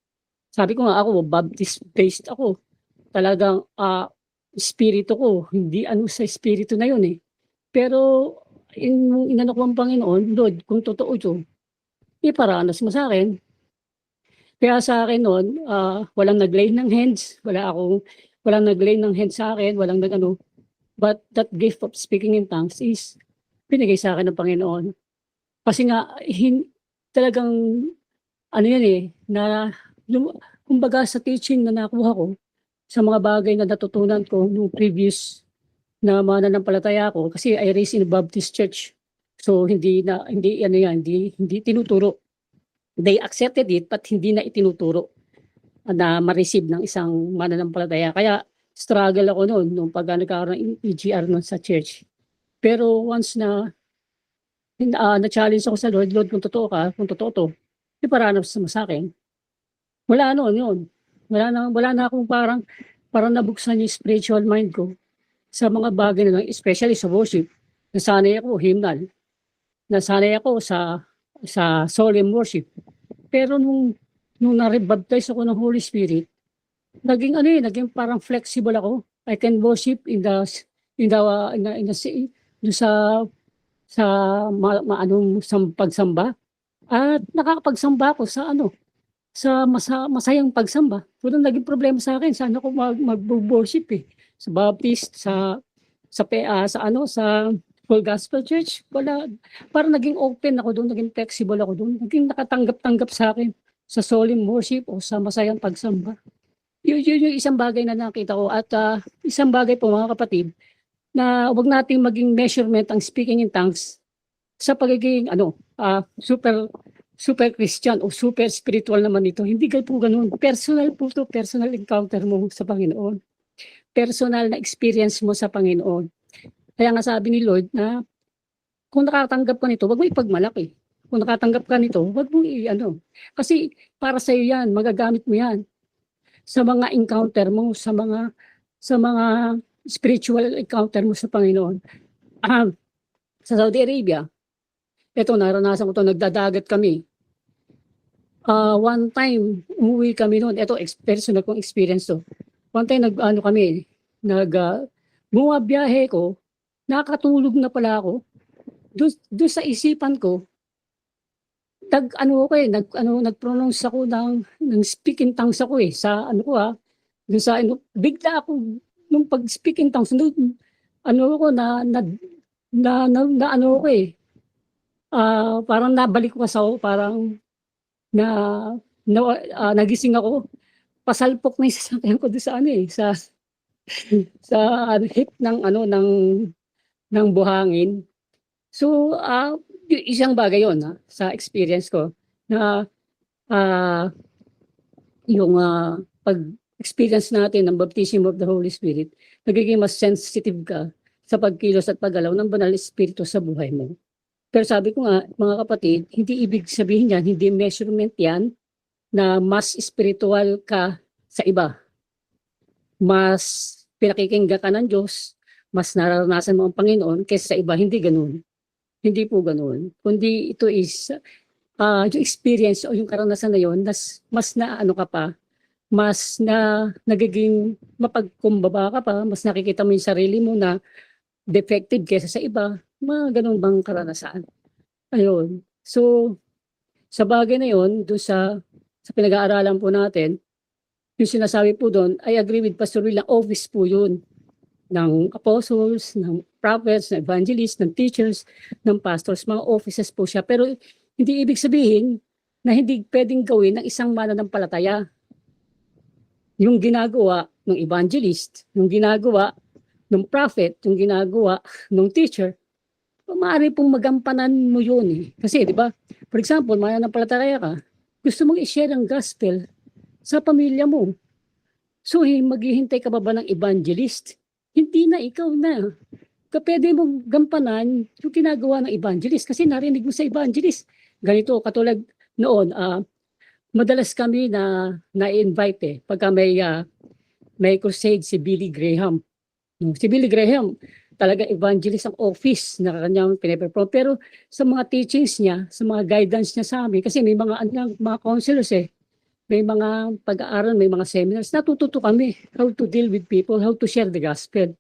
Sabi ko nga ako, Baptist-based ako. Talagang espiritu ko, hindi ano sa espiritu na yun eh. Pero inano ko ang Panginoon, Lord, kung totoo ito, iparanas mo sa akin. Kaya sa akin noon, walang nag-lay ng hands, walang nag-lay ng hands sa akin, walang nag-ano. But that gift of speaking in tongues is binigay sa akin ng Panginoon. Kasi nga, talagang ano yan eh, na kumbaga sa teaching na nakuha ko, sa mga bagay na natutunan ko nung previous na mananampalataya ko, kasi I raised in a Baptist church. So hindi tinuturo. They accepted it but hindi na itinuturo na ma-receive ng isang mananampalataya. Kaya struggle ako noon nung pag nagkakaroon ng EGR noon sa church. Pero once na na-challenge ako sa Lord, kung totoo to, iparanas mo sa akin. Wala yun. Wala na akong parang nabuksan yung spiritual mind ko sa mga bagay na, especially sa worship. Nasanay ako hymnal. Nasanay ako sa solemn worship. Pero nung na-rebaptize ako ng Holy Spirit, naging parang flexible ako. I can worship sa pagsamba. At nakakapagsamba ako sa masayang pagsamba. Walang naging problema sa akin. Saan ako mag-worship eh. Sa Baptist, sa Full Gospel Church, wala. Parang naging open ako doon, naging flexible ako doon. Naging nakatanggap-tanggap sa akin sa solemn worship o sa masayang pagsamba. Yun yung isang bagay na nakita ko. At isang bagay po mga kapatid, na huwag nating maging measurement ang speaking in tongues sa pagiging super Christian o super spiritual naman ito. Hindi po ganun. Personal po to, personal encounter mo sa Panginoon. Personal na experience mo sa Panginoon. Kaya nga sabi ni Lord na kung nakatanggap ka nito, wag mo ipagmalaki. Kung nakatanggap ka nito, wag mo Kasi para sa iyo yan, magagamit mo yan. Sa mga encounter mo, sa mga spiritual encounter mo sa Panginoon. Sa Saudi Arabia, ito, naranasan ko ito, nagdadagat kami. One time, umuwi kami noon. Ito, personal kong experience to. One time, bumabiyahe ko, nakatulog na pala ako. Doon sa isipan ko, nag-pronounce ako ng speaking tongues ako eh. Bigla ako, nung pag-speaking tongues, parang nabalik ko parang nagising ako, pasalpok na yung sasakyan ko doon sa hip ng buhangin. So, isang bagay yon sa experience ko na ah, yung pag-experience natin ng baptism of the Holy Spirit, nagiging mas sensitive ka sa pagkilos at paggalaw ng banal na espiritu sa buhay mo. Pero sabi ko nga, mga kapatid, hindi ibig sabihin yan, hindi measurement yan na mas spiritual ka sa iba. Mas pinakikinggan ka ng Diyos, mas nararanasan mo ang Panginoon kaysa sa iba. Hindi ganun. Hindi po ganun. Kundi ito is yung experience o yung karanasan na yun, mas na ano ka pa, mas na nagiging mapagkumbaba ka pa, mas nakikita mo yung sarili mo na defective kaysa sa iba, mga ganun bang karanasan. Ayun. So, sa bagay na yun, doon sa pinag-aaralan po natin, yung sinasabi po doon, I agree with Pastor Will, na office po yun ng apostles, ng prophets, ng evangelists, ng teachers, ng pastors, mga offices po siya. Pero hindi ibig sabihin na hindi pwedeng gawin ng isang mananampalataya. Yung ginagawa ng evangelist, yung ginagawa ng prophet, yung ginagawa ng teacher, maaari pong magampanan mo yun eh. Kasi di ba, for example, mananampalataya ka, gusto mong i-share ang gospel sa pamilya mo. So, maghihintay ka ba ng evangelist? Hindi na, ikaw na. Pwede mong gampanan yung ginagawa ng evangelist kasi narinig mo sa evangelist. Ganito, katulad noon, madalas kami na-invite pagka may crusade si Billy Graham. Si Billy Graham, talaga evangelist ang office na kanyang pinaperform. Pero sa mga teachings niya, sa mga guidance niya sa amin, kasi may mga counselors may mga pag-aaral, may mga seminars, natututo kami how to deal with people, how to share the gospel.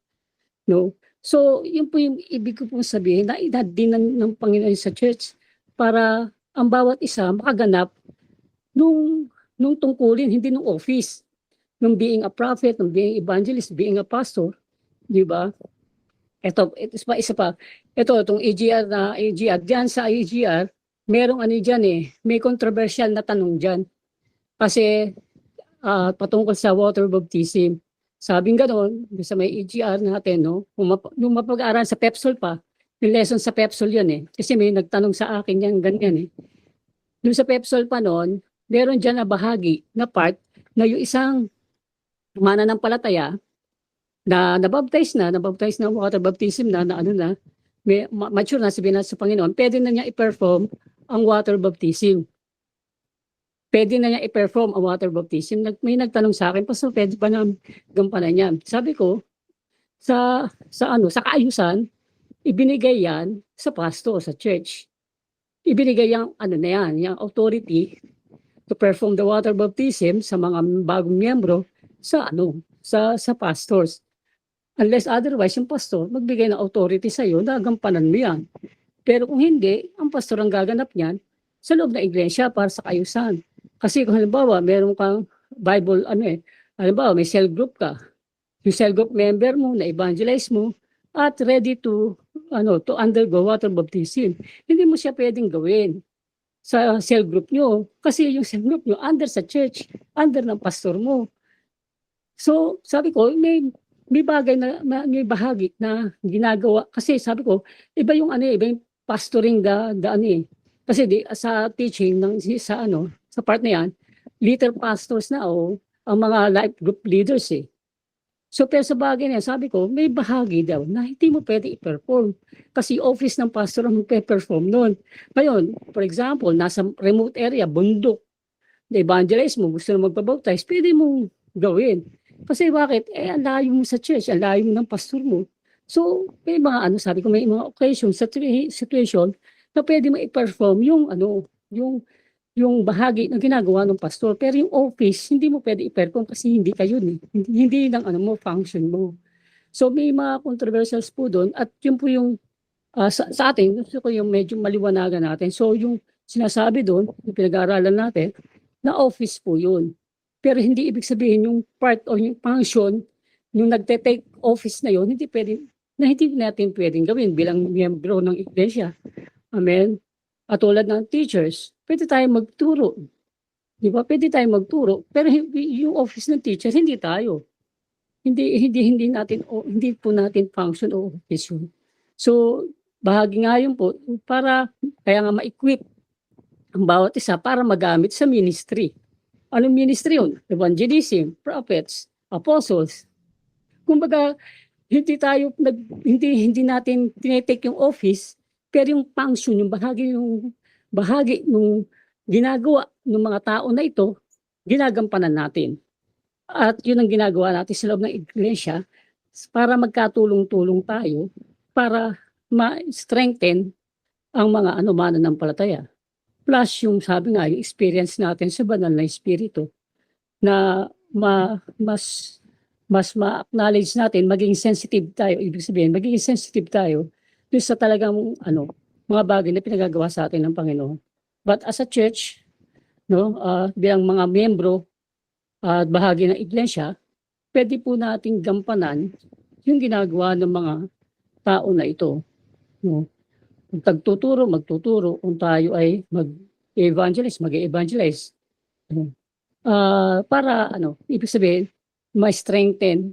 No? So, yun po yung ibig ko pong sabihin na edad din ng Panginoon sa church para ang bawat isa makaganap nung tungkulin, hindi nung office. Nung being a prophet, nung being evangelist, being a pastor. Di ba? Ito isa pa. Ito, itong AGR diyan sa AGR, merong dyan may controversial na tanong dyan. Kasi patungkol sa water baptism. Sabing gano'n, sa may AGR natin, no? Yung mapag-aaral sa PEPSOL pa, yung lesson sa PEPSOL yun Kasi may nagtanong sa akin yan, ganyan Yung sa PEPSOL pa noon, meron dyan na bahagi, na part, na yung isang mananampalataya na nabaptize na water baptism na may mature na sabihin na sa Panginoon, pwede na niya i-perform ang water baptism. Pwede na niya i-perform ang water baptism. May nagtanong sa akin, Pastor, pwede ba na gampanan niya? Sabi ko, sa kaayusan, ibinigay yan sa pastor, sa church. Ibinigay yung yung authority to perform the water baptism sa mga bagong miyembro sa pastors. Unless otherwise, yung pastor magbigay ng authority sa iyo na gampanan mo yan. Pero kung hindi, ang pastor ang gaganap niyan sa loob ng iglesia para sa kaayusan. Kasi kung halimbawa, meron kang Bible, halimbawa may cell group ka. Yung cell group member mo, na-evangelize mo, at ready to undergo water baptism. Hindi mo siya pwedeng gawin sa cell group nyo. Kasi yung cell group nyo, under sa church, under ng pastor mo. So, sabi ko, may bagay may bahagi na ginagawa. Kasi sabi ko, iba yung pastoring Kasi sa teaching sa part na yan, little pastors na ang mga life group leaders So pero sa bagay na yan, sabi ko, may bahagi daw na hindi mo pwede i-perform. Kasi office ng pastor ang magpe-perform nun. Ngayon, for example, nasa remote area, bundok, na-evangelize mo, gusto na magpabaptize, pwede mong gawin. Kasi bakit? Ang layo mo sa church, ang layo mo ng pastor mo. So, may mga sabi ko, may mga occasion, situation na pwede mo i-perform yung bahagi na ginagawa ng pastor. Pero yung office, hindi mo pwede i-perform kasi hindi kayo hindi lang function mo. So may mga controversials po doon at yun po yung sa atin, gusto ko yung medyo maliwanagan natin. So yung sinasabi doon, yung pinag-aaralan natin, na office po yun. Pero hindi ibig sabihin yung part o yung function, yung nagte-take office na yun, hindi natin pwedeng gawin bilang miyembro ng iglesia. Amen. At tulad ng teachers, pwede tayong magturo. Di ba? Pwede tayong magturo. Pero yung office ng teacher, hindi tayo. Hindi po natin function o office yun. So, bahagi nga yun po, kaya nga ma-equip ang bawat isa para magamit sa ministry. Anong ministry yun? Evangelism, prophets, apostles. Kumbaga, hindi natin tinetake yung office, pero yung function, yung bahagi nung ginagawa ng mga tao na ito, ginagampanan natin. At yun ang ginagawa natin sa loob ng iglesia para magkatulong-tulong tayo para ma-strengthen ang mga mananampalataya. Plus yung sabi nga, yung experience natin sa banal na espiritu na mas ma-acknowledge natin, maging sensitive tayo, ibig sabihin, magiging sensitive tayo doon sa talagang mga bagay na pinagagawa sa atin ng Panginoon. But as a church, bilang mga miyembro at bahagi ng iglesia, pwede po nating gampanan yung ginagawa ng mga tao na ito. No? Kung magtuturo. Kung tayo ay mag-evangelize, mag-evangelize. Para ibig sabihin, ma-strengthen,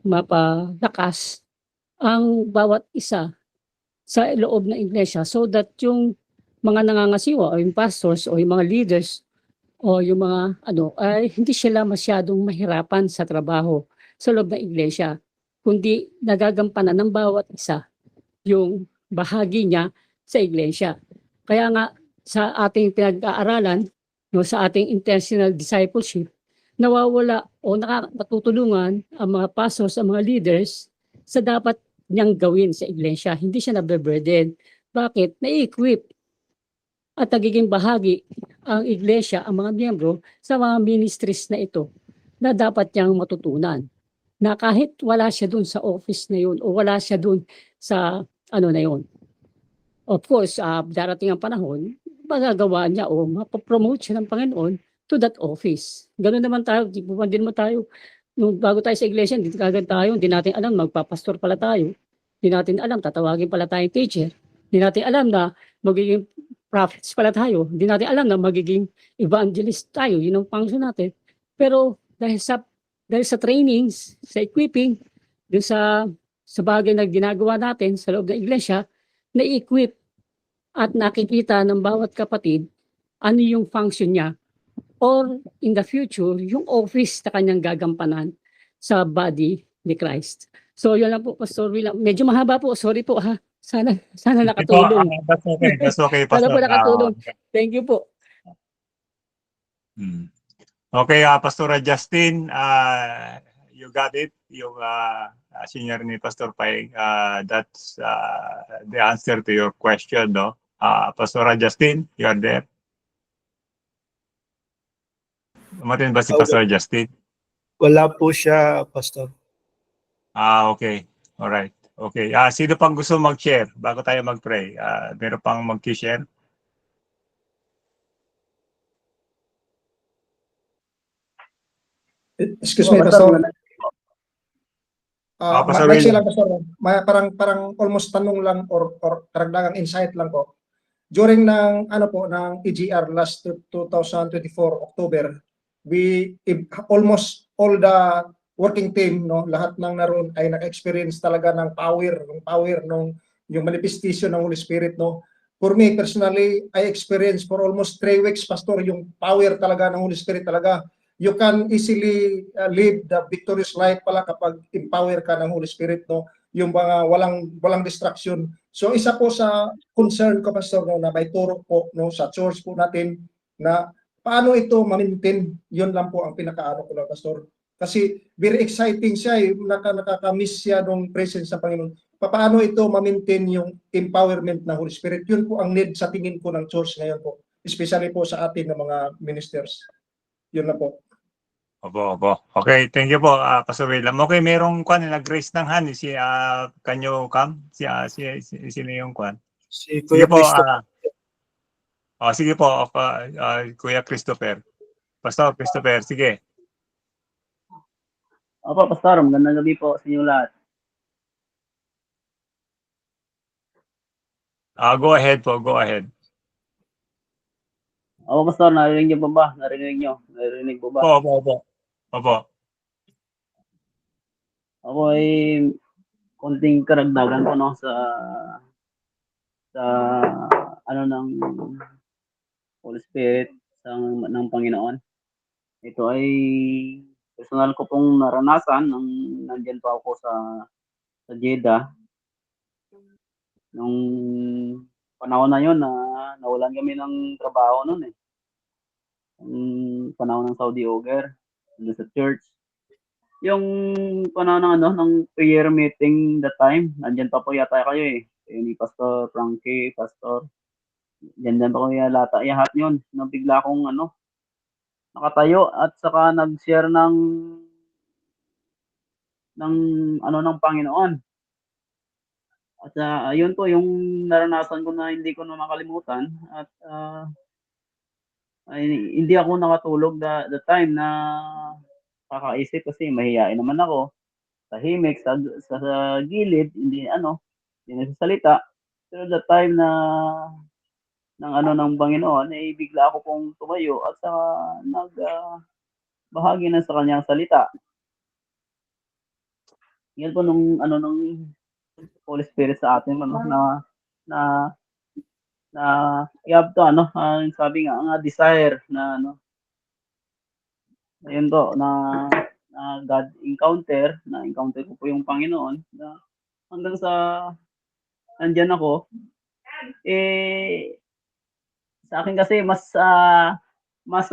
mapalakas ang bawat isa sa loob ng iglesia so that yung mga nangangasiwa o yung pastors o yung mga leaders o yung mga ay hindi sila masyadong mahirapan sa trabaho sa loob ng iglesia, kundi nagagampanan ng bawat isa yung bahagi niya sa iglesia. Kaya nga sa ating pinag-aaralan, sa ating intentional discipleship, nawawala o natutulungan ang mga pastors, ang mga leaders sa dapat niyang gawin sa iglesia. Hindi siya nabe-burden. Bakit? Na-equip at nagiging bahagi ang iglesia, ang mga miyembro sa mga ministries na ito na dapat niyang matutunan. Na kahit wala siya dun sa office na yun o wala siya dun sa na yun. Of course, darating ang panahon, magagawa niya o mapopromote siya ng Panginoon to that office. Ganun naman tayo, di ba din mo tayo, nung bago tayo sa iglesia, hindi kagad tayo, hindi natin alam, magpapastor pala tayo. Hindi natin alam, tatawagin pala tayong teacher. Hindi natin alam na magiging prophets pala tayo. Hindi natin alam na magiging evangelist tayo. Yun ang function natin. Pero dahil sa trainings, sa equipping, dun sa bagay na ginagawa natin sa loob ng iglesia, na-equip at nakikita ng bawat kapatid ano yung function niya or in the future, yung office na kanyang gagampanan sa body ni Christ. So yun lang po, Pastor William. Medyo mahaba po, sorry po ha. Sana nakatulong. That's okay. That's okay, Sana Pastor. po nakatulong. Thank you po. Okay, Pastor Justin, you got it. Yung senior ni Pastor Pai, that's the answer to your question, no? Pastor Justin, you are there? Umatin ba si Pastor Justin? Wala po siya, Pastor. Okay. Alright. Okay. Sino pang gusto mag-share bago tayo mag-pray? Meron pang mag-share? Excuse me, Pastor. Pastor Maiksi William. lang, Pastor. Parang almost tanong lang or karagdagang insight lang po. During ng EGR last 2024 October, we almost all the working team, lahat ng naroon ay naka-experience talaga ng power nung yung manifestation ng Holy Spirit, For me personally, I experienced for almost 3 weeks, Pastor, yung power talaga ng Holy Spirit talaga. You can easily live the victorious life pala kapag empower ka ng Holy Spirit, yung mga walang distraction. So isa po sa concern ko, Pastor, na may turo po sa church po natin na paano ito ma-maintain. Yun lang po ang pinakaano ko lang, Pastor. Kasi very exciting siya, nakakamiss siya ng presence sa Panginoon. Paano ito ma-maintain yung empowerment ng Holy Spirit? Yun po ang need sa tingin ko ng church ngayon po, especially po sa atin ng mga ministers. Yun na po. Opo. Okay, thank you po, Pastor William. Okay, merong nag-raise ng hand, si Kanyo Kam? Sino yung kwan? Si Sige Kuya po, Christopher. sige po, Kuya Christopher. Pastor Christopher, sige. Opo, Pastor. Magandang gabi po sa inyo lahat. Go ahead po, go ahead. Opo, Pastor. Narinig niyo ba? Narinig po ba? Opo. Ako ay konting karagdagan po sa Holy Spirit ng Panginoon. Ito ay personal ko pong naranasan nung nandiyan pa ako sa Jeddah. Nung panahon na yon na nawalan kami ng trabaho noon eh. Yung panahon ng Saudi Oger, doon sa church. Yung panahon ng ng prayer meeting that time, nandiyan pa po yata kayo eh. Ni Pastor Frankie, Pastor. Diyan pa ko lahat yun. Nang bigla akong nakatayo at saka nag-share ng ng Panginoon. At ayun po yung naranasan ko na hindi ko na makalimutan at ay, hindi ako nakatulog the time na kakaisip kasi mahiyain naman ako. Tahimik sa gilid, hindi nagsasalita. Pero the time na ng Panginoon, eh bigla ako pong tumayo at bahagi na sa kanyang salita. Yan po nung Holy Spirit sa atin na you have to sabi nga desire na ayun po na God encounter ko po yung Panginoon na hanggang sa nandiyan ako sa akin kasi mas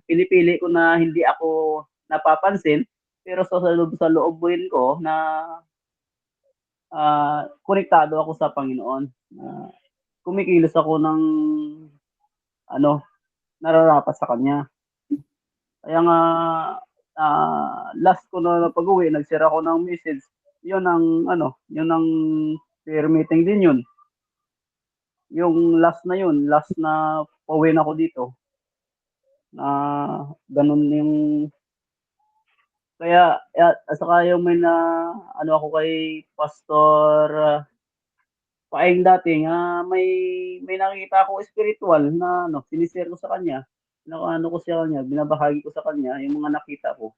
pinipili ko na hindi ako napapansin pero sa loobin ko na konektado ako sa Panginoon. Kumikilos ako ng nararapat sa Kanya. Kaya nga last ko na pag-uwi, nag-share ako ng message. Yun ang prayer meeting din yun. Yung last na pauwi na ako dito. Ganun yung kaya saka yung may ako kay Pastor Paeng dati may nakikita ako spiritual na sinishare ko sa kanya. Ko sa kanya, binabahagi ko sa kanya yung mga nakita ko.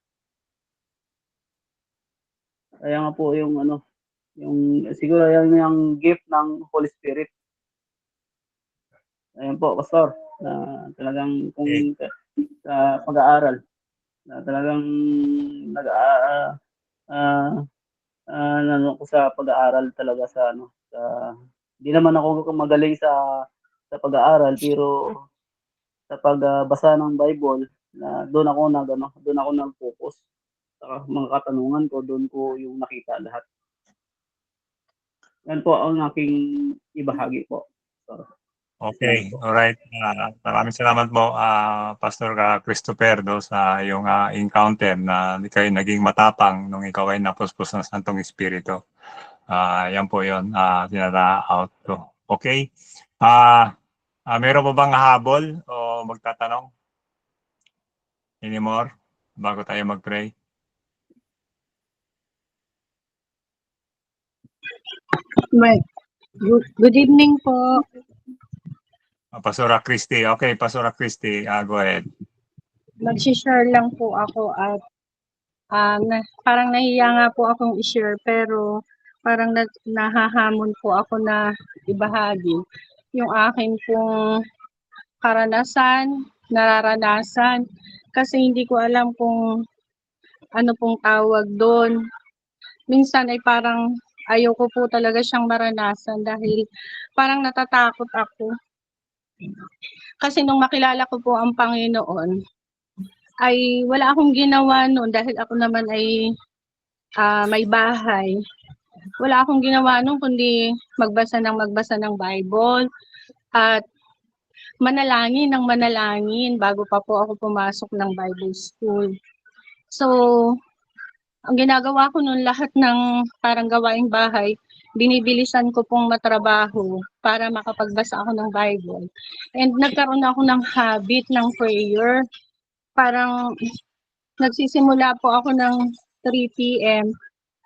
Kaya nga po yung yung siguro yung gift ng Holy Spirit. Ayun po, Pastor, na talagang kung sa pag-aaral na talagang ko sa pag-aaral talaga sa hindi naman ako magaling sa pag-aaral pero sa pagbasa ng Bible na doon ako nag-focus sa mga katanungan ko, doon ko yung nakita lahat. Yan po ang aking ibahagi po. Okay, alright. Maraming salamat po, Pastor Christopher, sa iyong encounter na kayo naging matapang nung ikaw ay napuspos ng Santong Espiritu. Yan po yun, tinata-out ko. Okay? Meron pa bang habol o magtatanong? Anymore? Bago tayo mag-pray? Good evening po. Pastora Christy. Okay, Pastora Christy, go ahead. Mag-share lang po ako at parang nahiya nga po akong i-share pero parang nahahamon po ako na ibahagi yung akin pong nararanasan kasi hindi ko alam kung ano pong tawag doon. Minsan ay parang ayoko po talaga siyang maranasan dahil parang natatakot ako. Kasi nung makilala ko po ang Panginoon, ay wala akong ginawa noon dahil ako naman ay may bahay. Wala akong ginawa noon kundi magbasa ng Bible at manalangin bago pa po ako pumasok ng Bible school. So, ang ginagawa ko noon lahat ng parang gawaing bahay, binibilisan ko pong matrabaho para makapagbasa ako ng Bible. And nagkaroon ako ng habit ng prayer. Parang nagsisimula po ako ng 3 p.m.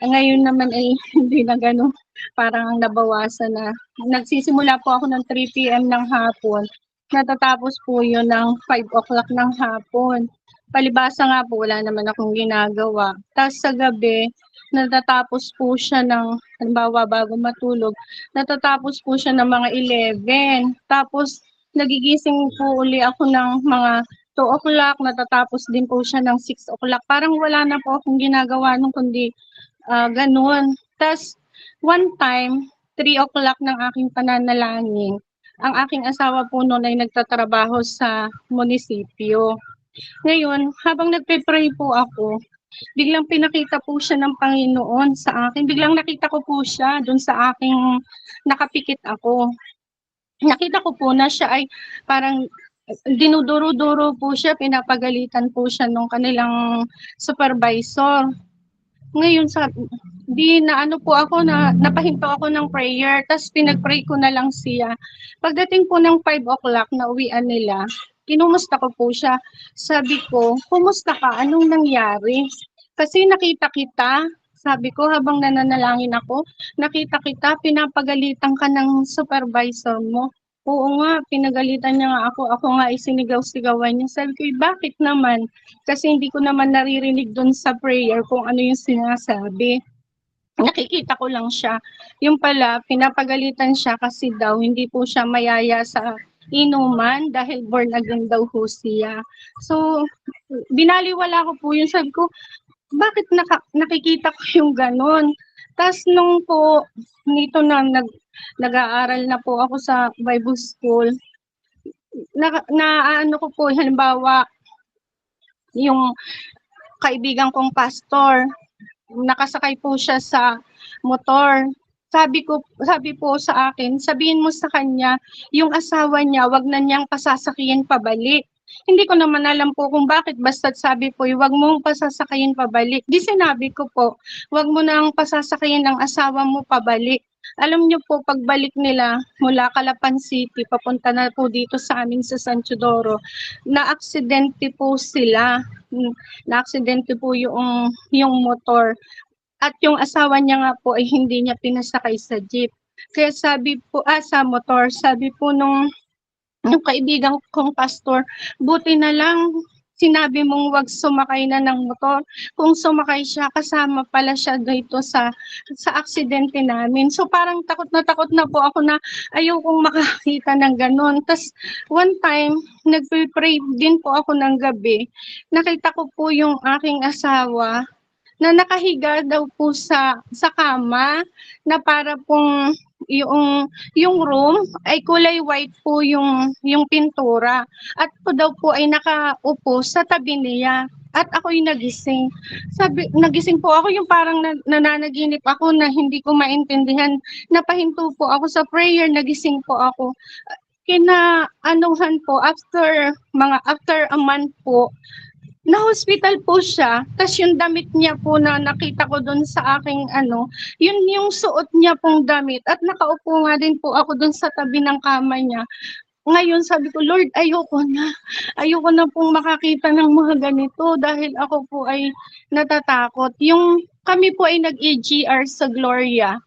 Ngayon naman ay hindi na gano'n. Parang nabawasan na. Nagsisimula po ako ng 3 p.m. ng hapon. Natatapos po yun ng 5 o'clock ng hapon. Palibasa nga po, wala naman akong ginagawa. Tapos sa gabi, natatapos po siya ng, halimbawa bago matulog, natatapos po siya ng mga 11. Tapos nagigising po uli ako ng mga 2 o'clock, natatapos din po siya ng 6 o'clock. Parang wala na po akong ginagawa nung kundi ganun. Tas one time, 3 o'clock ng aking pananalangin, ang aking asawa po noon ay nagtatrabaho sa munisipyo. Ngayon, habang nagpe-pray po ako, biglang pinakita po siya ng Panginoon sa akin. Biglang nakita ko po siya doon sa aking nakapikit ako. Nakita ko po na siya ay parang dinuduro-duro po siya, pinapagalitan po siya nung kanilang supervisor. Ngayon di na ano po ako na napahinto ako ng prayer, tas pinag-pray ko na lang siya. Pagdating po ng 5 o'clock na uwian nila, kinumusta ko po siya. Sabi ko, kumusta ka? Anong nangyari? Kasi nakita kita, sabi ko habang nananalangin ako, nakita kita, pinapagalitan ka ng supervisor mo. Oo nga, pinagalitan niya nga ako nga isinigaw-sigawan niya. Sabi ko, bakit naman? Kasi hindi ko naman naririnig doon sa prayer kung ano yung sinasabi. Nakikita ko lang siya. Yung pala, pinapagalitan siya kasi daw hindi po siya mayaya sa inuman dahil born again daw ho siya. So, binaliwala ko po yun. Sabi ko, bakit nakikita ko yung ganon? Tapos nung po, nito na nag-aaral na po ako sa Bible School, ano ko po, halimbawa, yung kaibigan kong pastor, nakasakay po siya sa motor. Sabi po sa akin, sabihin mo sa kanya, yung asawa niya, wag na niyang pasasakyan pabalik. Hindi ko naman alam po kung bakit, basta't sabi po, wag mong pasasakayin pabalik. Di sinabi ko po, wag mo nang pasasakayin ang asawa mo pabalik. Alam niyo po, pagbalik nila mula Calapan City, papunta na po dito sa amin sa San Teodoro, na-aksidente po sila. Na-aksidente po yung motor. At yung asawa niya nga po ay hindi niya pinasakay sa jeep. Kaya sabi po, sa motor, sabi po nung kaibigan kong pastor, buti na lang sinabi mong wag sumakay na ng motor. Kung sumakay siya, kasama pala siya dito sa aksidente namin. So parang takot na po ako na ayokong makakita ng ganun. Tapos one time, nagpe-pray din po ako ng gabi. Nakita ko po yung aking asawa na nakahiga daw po sa kama na para pong yung room ay kulay white po yung pintura at po daw po ay nakaupo sa tabi niya at ako'y nagising. Nagising po ako yung parang nananaginip ako na hindi ko maintindihan. Napahinto po ako sa prayer, nagising po ako. Anuhan po, after a month po, na-hospital po siya, tas yung damit niya po na nakita ko doon sa aking yun yung suot niya pong damit at nakaupo nga din po ako doon sa tabi ng kama niya. Ngayon sabi ko, Lord, ayoko na pong makakita ng mga ganito dahil ako po ay natatakot. Kami po ay nag-EGR sa Gloria.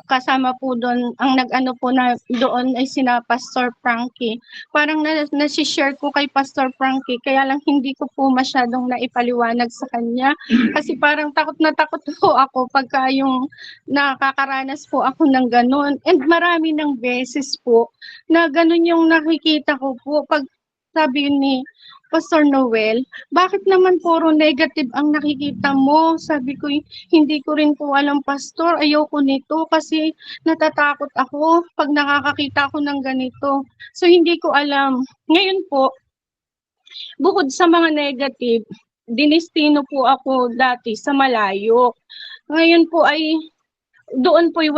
Kasama po doon, ang nag-ano po na doon ay sina Pastor Frankie. Parang nasi-share ko kay Pastor Frankie, kaya lang hindi ko po masyadong naipaliwanag sa kanya. Kasi parang takot na takot po ako pagka yung nakakaranas po ako ng ganun. And marami ng beses po na ganun yung nakikita ko po. Pag sabi ni Pastor Noel, bakit naman puro negative ang nakikita mo? Sabi ko, hindi ko rin po alam, Pastor. Ayoko nito kasi natatakot ako pag nakakakita ako ng ganito. So, hindi ko alam. Ngayon po, bukod sa mga negative, dinestino po ako dati sa malayo. Ngayon po ay doon po'y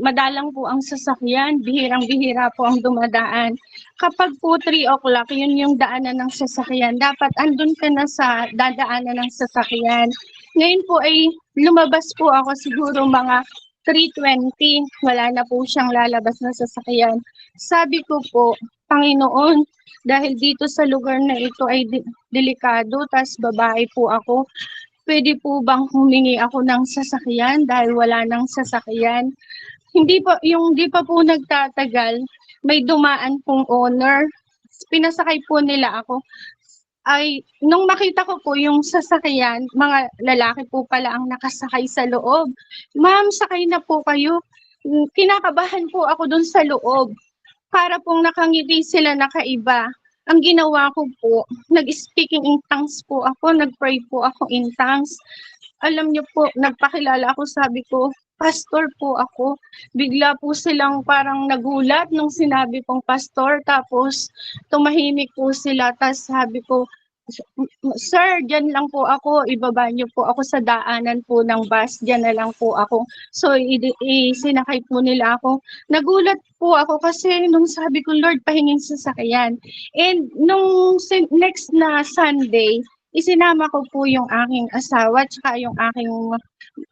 madalang po ang sasakyan, bihirang-bihira po ang dumadaan. Kapag po 3 o'clock, yun yung daanan ng sasakyan. Dapat andun ka na sa dadaanan ng sasakyan. Ngayon po ay lumabas po ako siguro mga 3:20. Wala na po siyang lalabas na sasakyan. Sabi ko po, Panginoon, dahil dito sa lugar na ito ay delikado, tas babae po ako, pwede po bang humingi ako ng sasakyan dahil wala nang sasakyan? Di pa po nagtatagal, may dumaan pong owner. Pinasakay po nila ako. Nung makita ko po yung sasakyan, mga lalaki po pala ang nakasakay sa loob. Ma'am, sakay na po kayo. Kinakabahan po ako dun sa loob. para pong nakangiti sila nakaiba. Ang ginawa ko po, nag-speaking in tongues po ako, nag-pray po ako in tongues. Alam niyo po, nagpakilala ako, sabi ko, pastor po ako. Bigla po silang parang nagulat nung sinabi kong pastor, tapos tumahimik po sila, tapos sabi ko, sir, dyan lang po ako, ibaba niyo po ako sa daanan po ng bus, dyan na lang po ako. So, sinakay po nila ako. Nagulat po ako kasi nung sabi ko, Lord, pahingin sa sasakyan. And nung next na Sunday, isinama ko po yung aking asawa at yung aking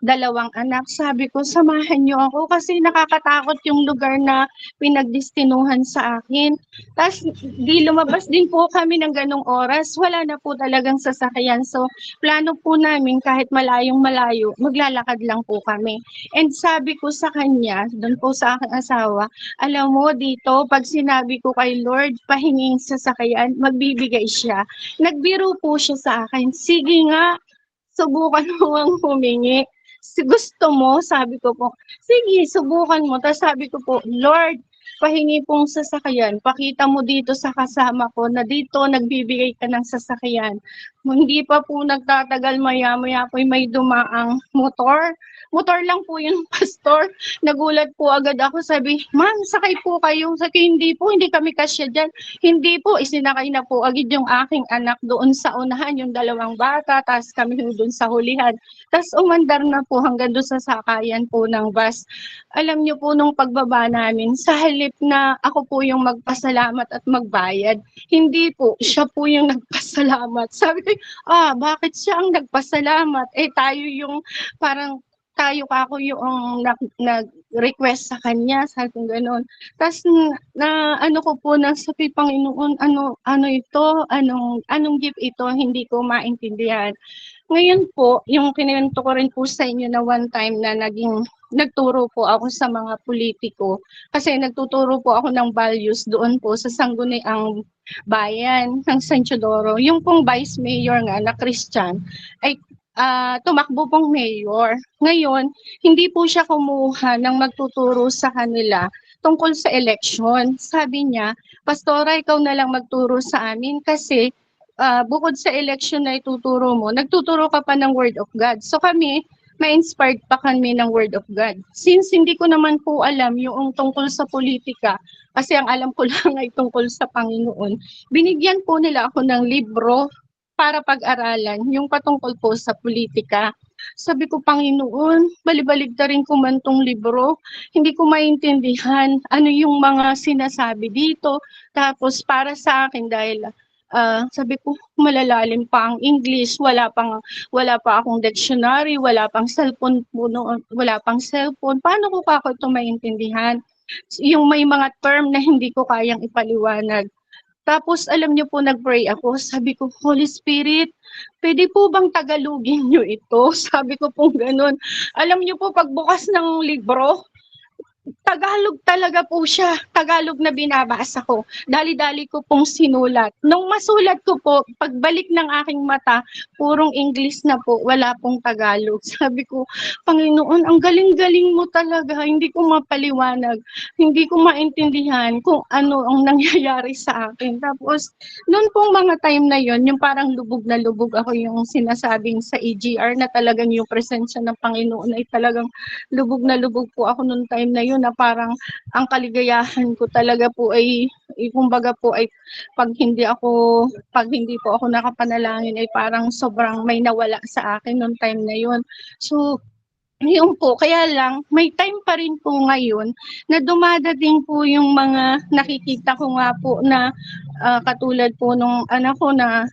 dalawang anak. Sabi ko, samahan niyo ako kasi nakakatakot yung lugar na pinagdestinuhan sa akin. Tapos di lumabas din po kami ng ganong oras. Wala na po talagang sasakyan. So, plano po namin kahit malayong malayo, maglalakad lang po kami. And sabi ko sa kanya, doon po sa aking asawa, alam mo dito, pag sinabi ko kay Lord, pahinging sasakyan, magbibigay siya. Nagbiro po siya sa akin, sige nga, subukan mo ang humingi. Gusto mo? Sabi ko po, sige, subukan mo. Tapos sabi ko po, Lord, pahingi pong sasakyan. Pakita mo dito sa kasama ko na dito nagbibigay ka ng sasakyan. Hindi pa po nagtatagal, maya-maya po may dumaang motor. Motor lang po yung pastor. Nagulat po agad ako, sabi, ma'am, sakay po kayo. Sabi, hindi po, hindi kami kasya dyan. Hindi po, isinakay na po agad yung aking anak doon sa unahan, yung dalawang bata, tapos kami doon sa hulihan. Tapos umandar na po hanggang doon sa sakayan po ng bus. Alam niyo po nung pagbaba namin, sa halip na ako po yung magpasalamat at magbayad, hindi po, siya po yung nagpasalamat. Sabi ko, bakit siya ang nagpasalamat? Tayo yung parang ako yung nag-request sa kanya, sabi ko gano'n. Tapos ano ko po nang sabi, Panginoon, ano ito, anong gift ito, hindi ko maintindihan. Ngayon po, yung kinuwento ko rin po sa inyo na one time na nagturo po ako sa mga politiko kasi nagtuturo po ako ng values doon po sa Sangguniang Bayan ng San Teodoro. Yung pong vice mayor nga na Christian ay tumakbo pong mayor. Ngayon, hindi po siya kumuha ng magtuturo sa kanila tungkol sa election. Sabi niya, Pastora, ikaw na lang magturo sa amin kasi bukod sa election na ituturo mo, nagtuturo ka pa ng Word of God. So kami, ma-inspired pa kami ng Word of God. Since hindi ko naman po alam yung tungkol sa politika, kasi ang alam ko lang ay tungkol sa Panginoon, binigyan po nila ako ng libro para pag-aralan yung patungkol po sa politika. Sabi ko, Panginoon, balibaligtarin ko man tong libro, hindi ko maintindihan ano yung mga sinasabi dito. Tapos para sa akin dahil sabi ko, malalalim pa ang English, wala pa akong dictionary, wala pang cellphone po noon, wala pang cellphone. Paano ko pa ako ito maintindihan? Yung may mga term na hindi ko kayang ipaliwanag. Tapos alam niyo po, nag-pray ako. Sabi ko, Holy Spirit, pwede po bang Tagalogin niyo ito? Sabi ko po ganun. Alam niyo po, pagbukas ng libro, Tagalog talaga po siya. Tagalog na binabasa ko. Dali-dali ko pong sinulat. Nung masulat ko po, pagbalik ng aking mata, purong English na po, wala pong Tagalog. Sabi ko, Panginoon, ang galing-galing mo talaga. Hindi ko mapaliwanag. Hindi ko maintindihan kung ano ang nangyayari sa akin. Tapos, noon pong mga time na yon, yung parang lubog na lubog ako yung sinasabing sa EGR na talagang yung presensya ng Panginoon ay talagang lubog na lubog po ako noong time na yun, na parang ang kaligayahan ko talaga po ay kumbaga po ay pag hindi po ako nakapanalangin ay parang sobrang may nawala sa akin noong time na yun. So yun po, kaya lang, may time pa rin po ngayon na dumadating po yung mga nakikita ko nga po na katulad po nung anak ko na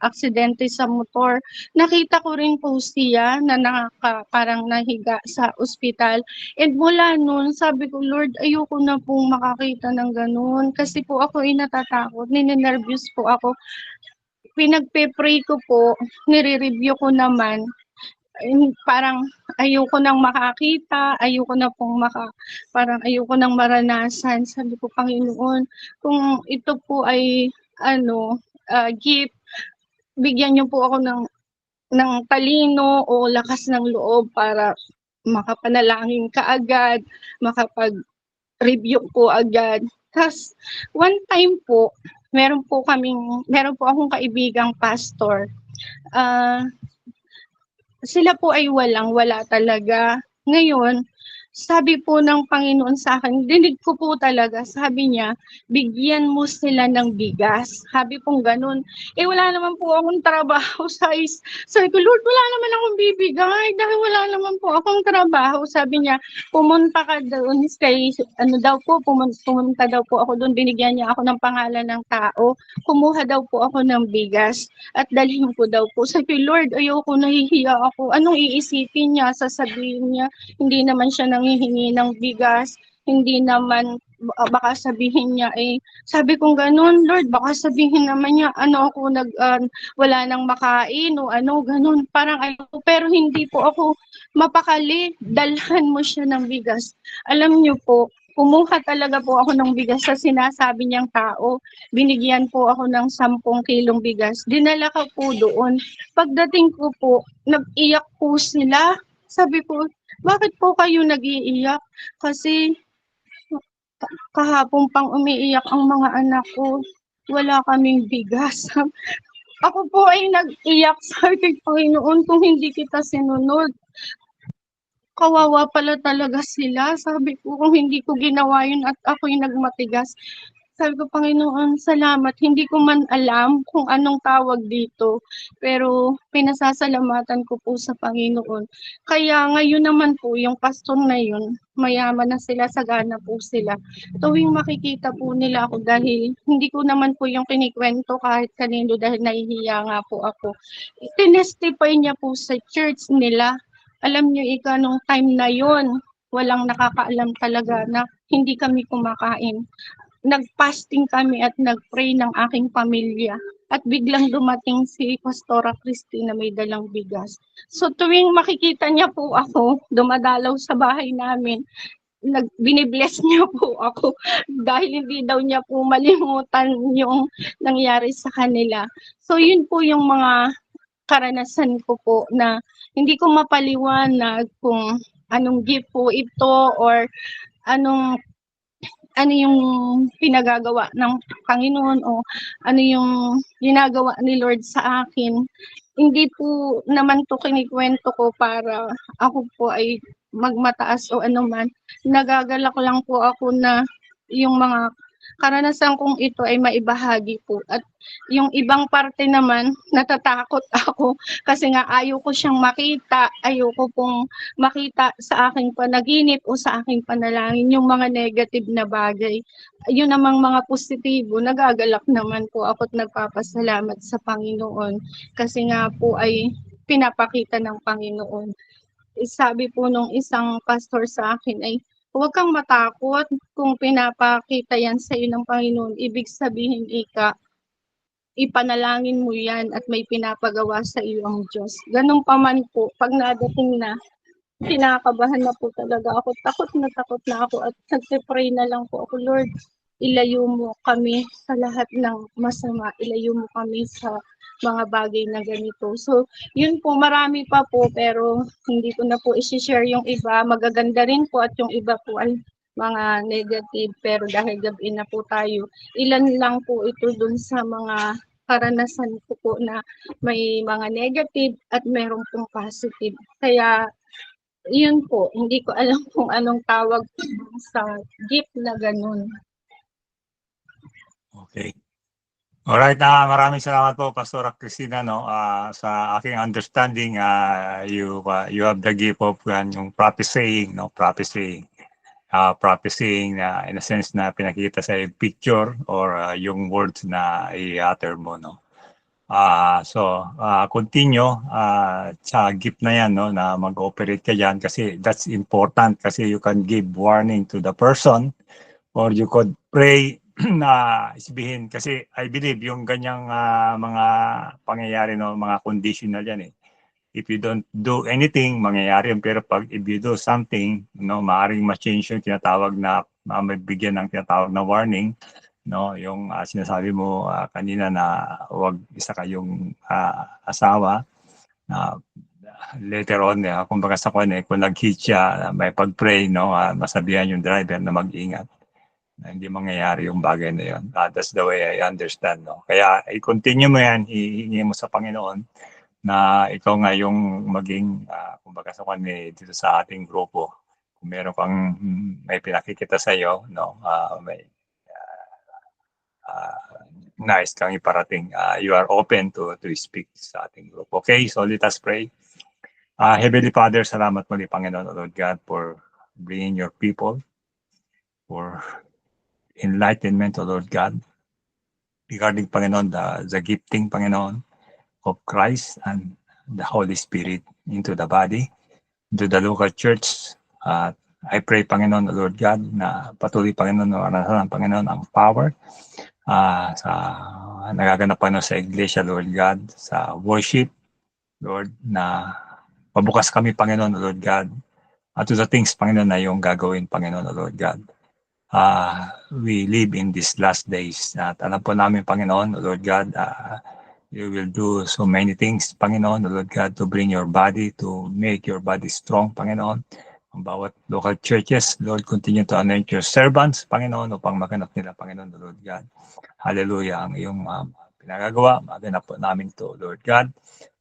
aksidente sa motor. Nakita ko rin po siya na parang nahiga sa ospital. And mula noon, sabi ko, Lord, ayoko na pong makakita ng ganun. Kasi po ako ay natatakot, ninenervyos po ako. Pinagpe-pray ko po, nire-review ko naman. Parang ayoko nang makakita, ayoko na pong parang ayoko nang maranasan. Sabi ko, Panginoon, kung ito po ay gift, bigyan niyo po ako ng talino o lakas ng loob para makapanalangin kaagad, review po agad. Tas one time po, meron po akong kaibigang pastor. Sila po ay wala talaga. Ngayon, sabi po ng Panginoon sa akin, dinig ko po talaga, sabi niya, bigyan mo sila ng bigas. Sabi pong ganun. Wala naman po akong trabaho, sabi ko, Lord, wala naman akong bibigay dahil wala naman po akong trabaho. Sabi niya, pumunta ka doon pumunta daw po ako doon, binigyan niya ako ng pangalan ng tao, kumuha daw po ako ng bigas at dalhin ko daw po. Sabi ko, Lord, ayoko, nahihiya ako. Anong iisipin niya? Sasabihin niya, hindi naman siya nanghihingi ng bigas, hindi naman, baka sabihin niya sabi kong ganun, Lord, baka sabihin naman niya, wala nang makain o ganun, parang pero hindi po ako mapakali, dalhan mo siya ng bigas. Alam niyo po, kumuha talaga po ako ng bigas sa sinasabi niyang tao. Binigyan po ako ng 10 kilong bigas. Dinala ko po doon. Pagdating ko po, nag-iyak po sila. Sabi ko, bakit po kayo nag-iiyak? Kasi kahapon pang umiiyak ang mga anak ko. Wala kaming bigas. Ako po ay nag-iyak sa Panginoon kung hindi kita sinunod. Kawawa pala talaga sila. Sabi ko, kung hindi ko ginawa yun at ako'y nagmatigas. Sabi ko, Panginoon, salamat. Hindi ko man alam kung anong tawag dito. Pero pinasasalamatan ko po sa Panginoon. Kaya ngayon naman po, yung pastor na yun, mayaman na sila, sagana po sila. Tuwing makikita po nila ako dahil hindi ko naman po yung kinikwento kahit kanino dahil nahihiya nga po ako. Tinestify niya po sa church nila. Alam niyo, nung time na yun, walang nakakaalam talaga na hindi kami kumakain. Nag-fasting kami at nag-pray ng aking pamilya. At biglang dumating si Pastora Christy na may dalang bigas. So tuwing makikita niya po ako, dumadalaw sa bahay namin, binibless niya po ako dahil hindi daw niya po malimutan yung nangyari sa kanila. So yun po yung mga karanasan ko po na hindi ko mapaliwanag kung anong gift po ito or ano yung pinagagawa ng Panginoon o ano yung ginagawa ni Lord sa akin. Hindi po naman to kinikwento ko para ako po ay magmataas o anuman. Nagagalak lang po ako na yung mga karanasan kong ito ay maibahagi po. At yung ibang parte naman, natatakot ako kasi nga ayaw ko siyang makita, ayaw ko pong makita sa aking panaginip o sa aking panalangin yung mga negative na bagay. Yun namang mga positibo, nagagalak naman po ako at nagpapasalamat sa Panginoon kasi nga po ay pinapakita ng Panginoon. Sabi po nung isang pastor sa akin ay, huwag kang matakot kung pinapakita yan sa iyo ng Panginoon. Ibig sabihin, ipanalangin mo yan at may pinapagawa sa iyo ang Diyos. Ganun pa man po, pag nadating na, kinakabahan na po talaga ako. Takot na ako at nagpe-pray na lang po ako, Lord, ilayo mo kami sa lahat ng masama. Ilayo mo kami sa mga bagay na ganito. So, yun po, marami pa po, pero hindi ko na po isi-share yung iba. Magaganda rin po at yung iba po ay mga negative, pero dahil gabi na po tayo, ilan lang po ito dun sa mga karanasan ko po na may mga negative at meron pong positive. Kaya, yun po, hindi ko alam kung anong tawag sa gift na ganun. Okay. Alright, maraming salamat po, Pastora Cristina, no? Sa aking understanding, you have the gift of yung prophesying, no? Prophesying in a sense na pinakita sa picture or yung words na i-utter mo, no? Continue sa gift na yan, no? Na mag-operate ka dyan kasi that's important kasi you can give warning to the person or you could pray na sabihin kasi I believe yung ganyang mga pangyayari, no, mga conditional yan eh. If you don't do anything, mangyayari yun. Pero pag if you do something, no, maaaring ma-change yung tinatawag na may bigyan ng tinatawag na warning, no, yung sinasabi mo kanina na huwag isa kayong asawa, later on, kumbaga sa kanya, kung nag-hit siya, may pag-pray, no, masabihan yung driver na mag-ingat. Na hindi mangyayari yung bagay na yun. That's the way I understand, no. Kaya i-continue mo yan, hihingi mo sa Panginoon na ikaw nga yung maging, kumbaga sa kanya, dito sa ating grupo. Kung meron kang may pinakikita sa iyo, no, may nice kang iparating. You are open to speak sa ating group. Okay, so let us pray. Heavenly Father, salamat muli, Panginoon, Lord God, for bringing your people, for enlightenment, O Lord God, regarding, Panginoon, the gifting, Panginoon, of Christ and the Holy Spirit into the body, into the local church. I pray, Panginoon, O Lord God, na patuloy, Panginoon, na Panginoon, ang power sa nagaganap, Panginoon, sa iglesia, Lord God, sa worship, Lord, na pabukas kami, Panginoon, O Lord God, at to the things, Panginoon, na yung gagawin, Panginoon, O Lord God. We live in these last days at alam po namin, Panginoon, O Lord God, you will do so many things, Panginoon, O Lord God, to bring your body, to make your body strong, Panginoon. Ang bawat local churches, Lord, continue to anoint your servants, Panginoon, upang maganap nila, Panginoon, O Lord God. Hallelujah, ang iyong pinagagawa, maganap po namin to, Lord God.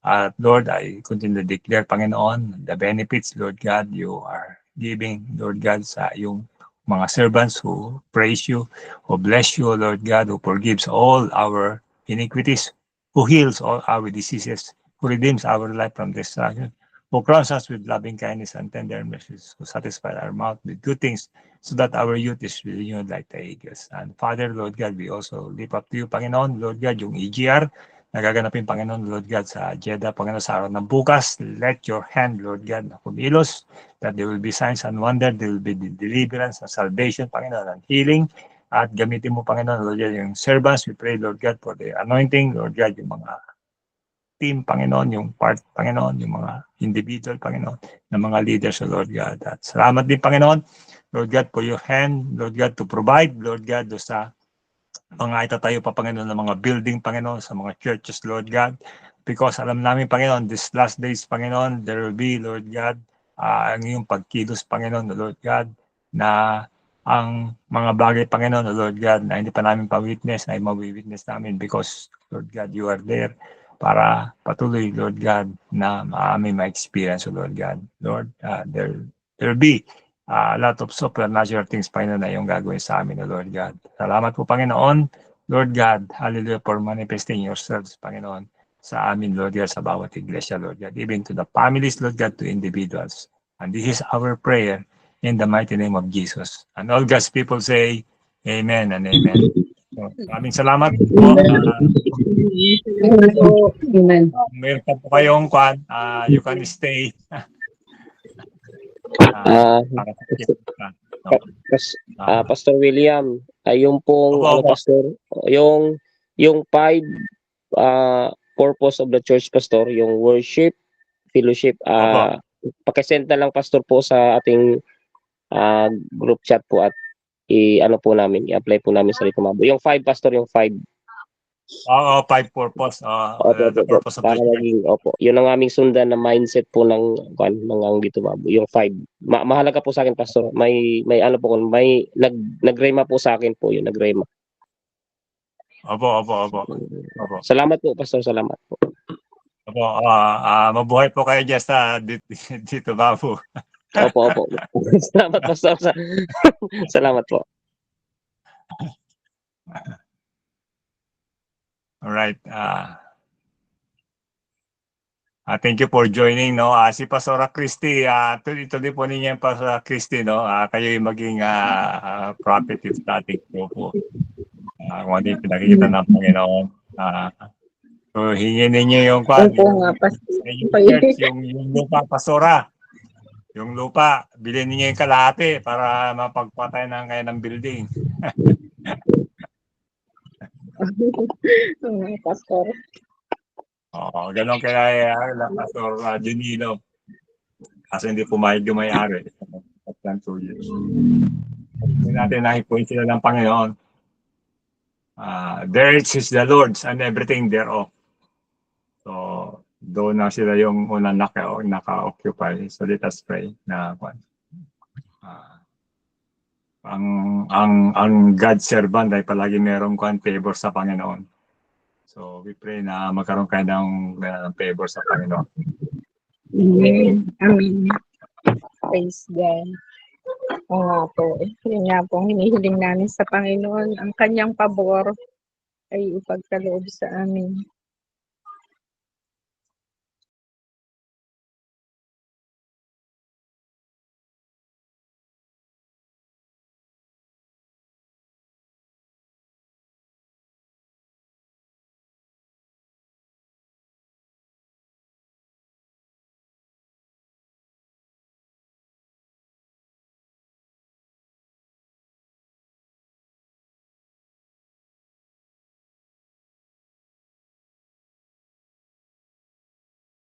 At Lord, I continue to declare, Panginoon, the benefits, Lord God, you are giving, Lord God, sa iyong mga servants who praise you, who bless you, Lord God, who forgives all our iniquities, who heals all our diseases, who redeems our life from destruction, who crowns us with loving kindness and tender mercies, who satisfies our mouth with good things, so that our youth is renewed like the eagles. And Father, Lord God, we also lift up to you, Panginoon, Lord God, yung EGR, nagaganapin, Panginoon, Lord God, sa Jeddah, Panginoon, sa araw ng bukas. Let your hand, Lord God, na kumilos, that there will be signs and wonder, there will be deliverance and salvation, Panginoon, and healing. At gamitin mo, Panginoon, Lord God, yung servants. We pray, Lord God, for the anointing, Lord God, yung mga team, Panginoon, yung part, Panginoon, yung mga individual, Panginoon, ng mga leaders, Lord God. At salamat din, Panginoon, Lord God, for your hand, Lord God, to provide, Lord God, do sa mga itatayo pa, Panginoon, ng mga building, Panginoon, sa mga churches, Lord God. Because alam namin, Panginoon, this last days, Panginoon, there will be, Lord God, ang iyong pagkilos, Panginoon, Lord God, na ang mga bagay, Panginoon, Lord God, na hindi pa namin pa-witness, ay ma-witness namin because, Lord God, you are there para patuloy, Lord God, na maami ma-experience, Lord God. Lord, there will be a lot of supernatural things, Panginoon, na yung gagawin sa amin, Lord God. Salamat po, Panginoon, Lord God, hallelujah, for manifesting yourselves, Panginoon, sa amin, Lord God, sa bawat iglesia, Lord God, even to the families, Lord God, to individuals. And this is our prayer in the mighty name of Jesus. And all God's people say, Amen and Amen. So, maraming salamat po. Amen. Meron pa po kayong kwan, you can stay. Pastor William, yung pong Opo, opo. Pastor, yung 5 purpose of the church, Pastor, yung worship, fellowship, Opo. pakisend na lang, Pastor, po sa ating group chat po at i-ano po namin, i-apply po namin sa Rito Mabo. Yung 5, Pastor, yung 5. Oo, 5 purpose. The purpose of the para church. maging, yun ang aming sundan na mindset po ng Rito Mabo. Yung 5. Mahalaga po sa akin, Pastor. May ano po, may nagrema po sa akin po, yun, nagrema. Opo. Salamat po, Pastor. Salamat po. Opo, mabuhay po kayo dyan sa dito, Babu. Opo. Salamat, Pastor. Salamat po. All right. Thank you for joining, no. Si Pastora Christy, tuloy po ninyo yung Pastora Christy, no. Kayo yung maging prophet sa ating grupo. Kung ano yung pinakikita ng Panginoon. So, hingin ninyo yung kwan, yung church, yung lupa, Pastora. Yung lupa, bilhin ninyo yung kalahati para mapagpatay na kayo ng building. Pastor. Oo, ganun kaya Pastor Junilo. Kasi hindi pumayag yung may-ari. Hindi natin nahipuin sila ng Panginoon. Theirs is the Lord's and everything thereof. So, doon na sila yung unang naka-occupy. So let us pray na ang God servant ay palagi merong favor sa Panginoon. So we pray na magkaroon kayo ng favor sa Panginoon. Amen. Amen. Praise God. Oo nga po. Yun nga po ang hinihiling namin sa Panginoon. Ang kanyang pabor ay ipagkaloob sa amin.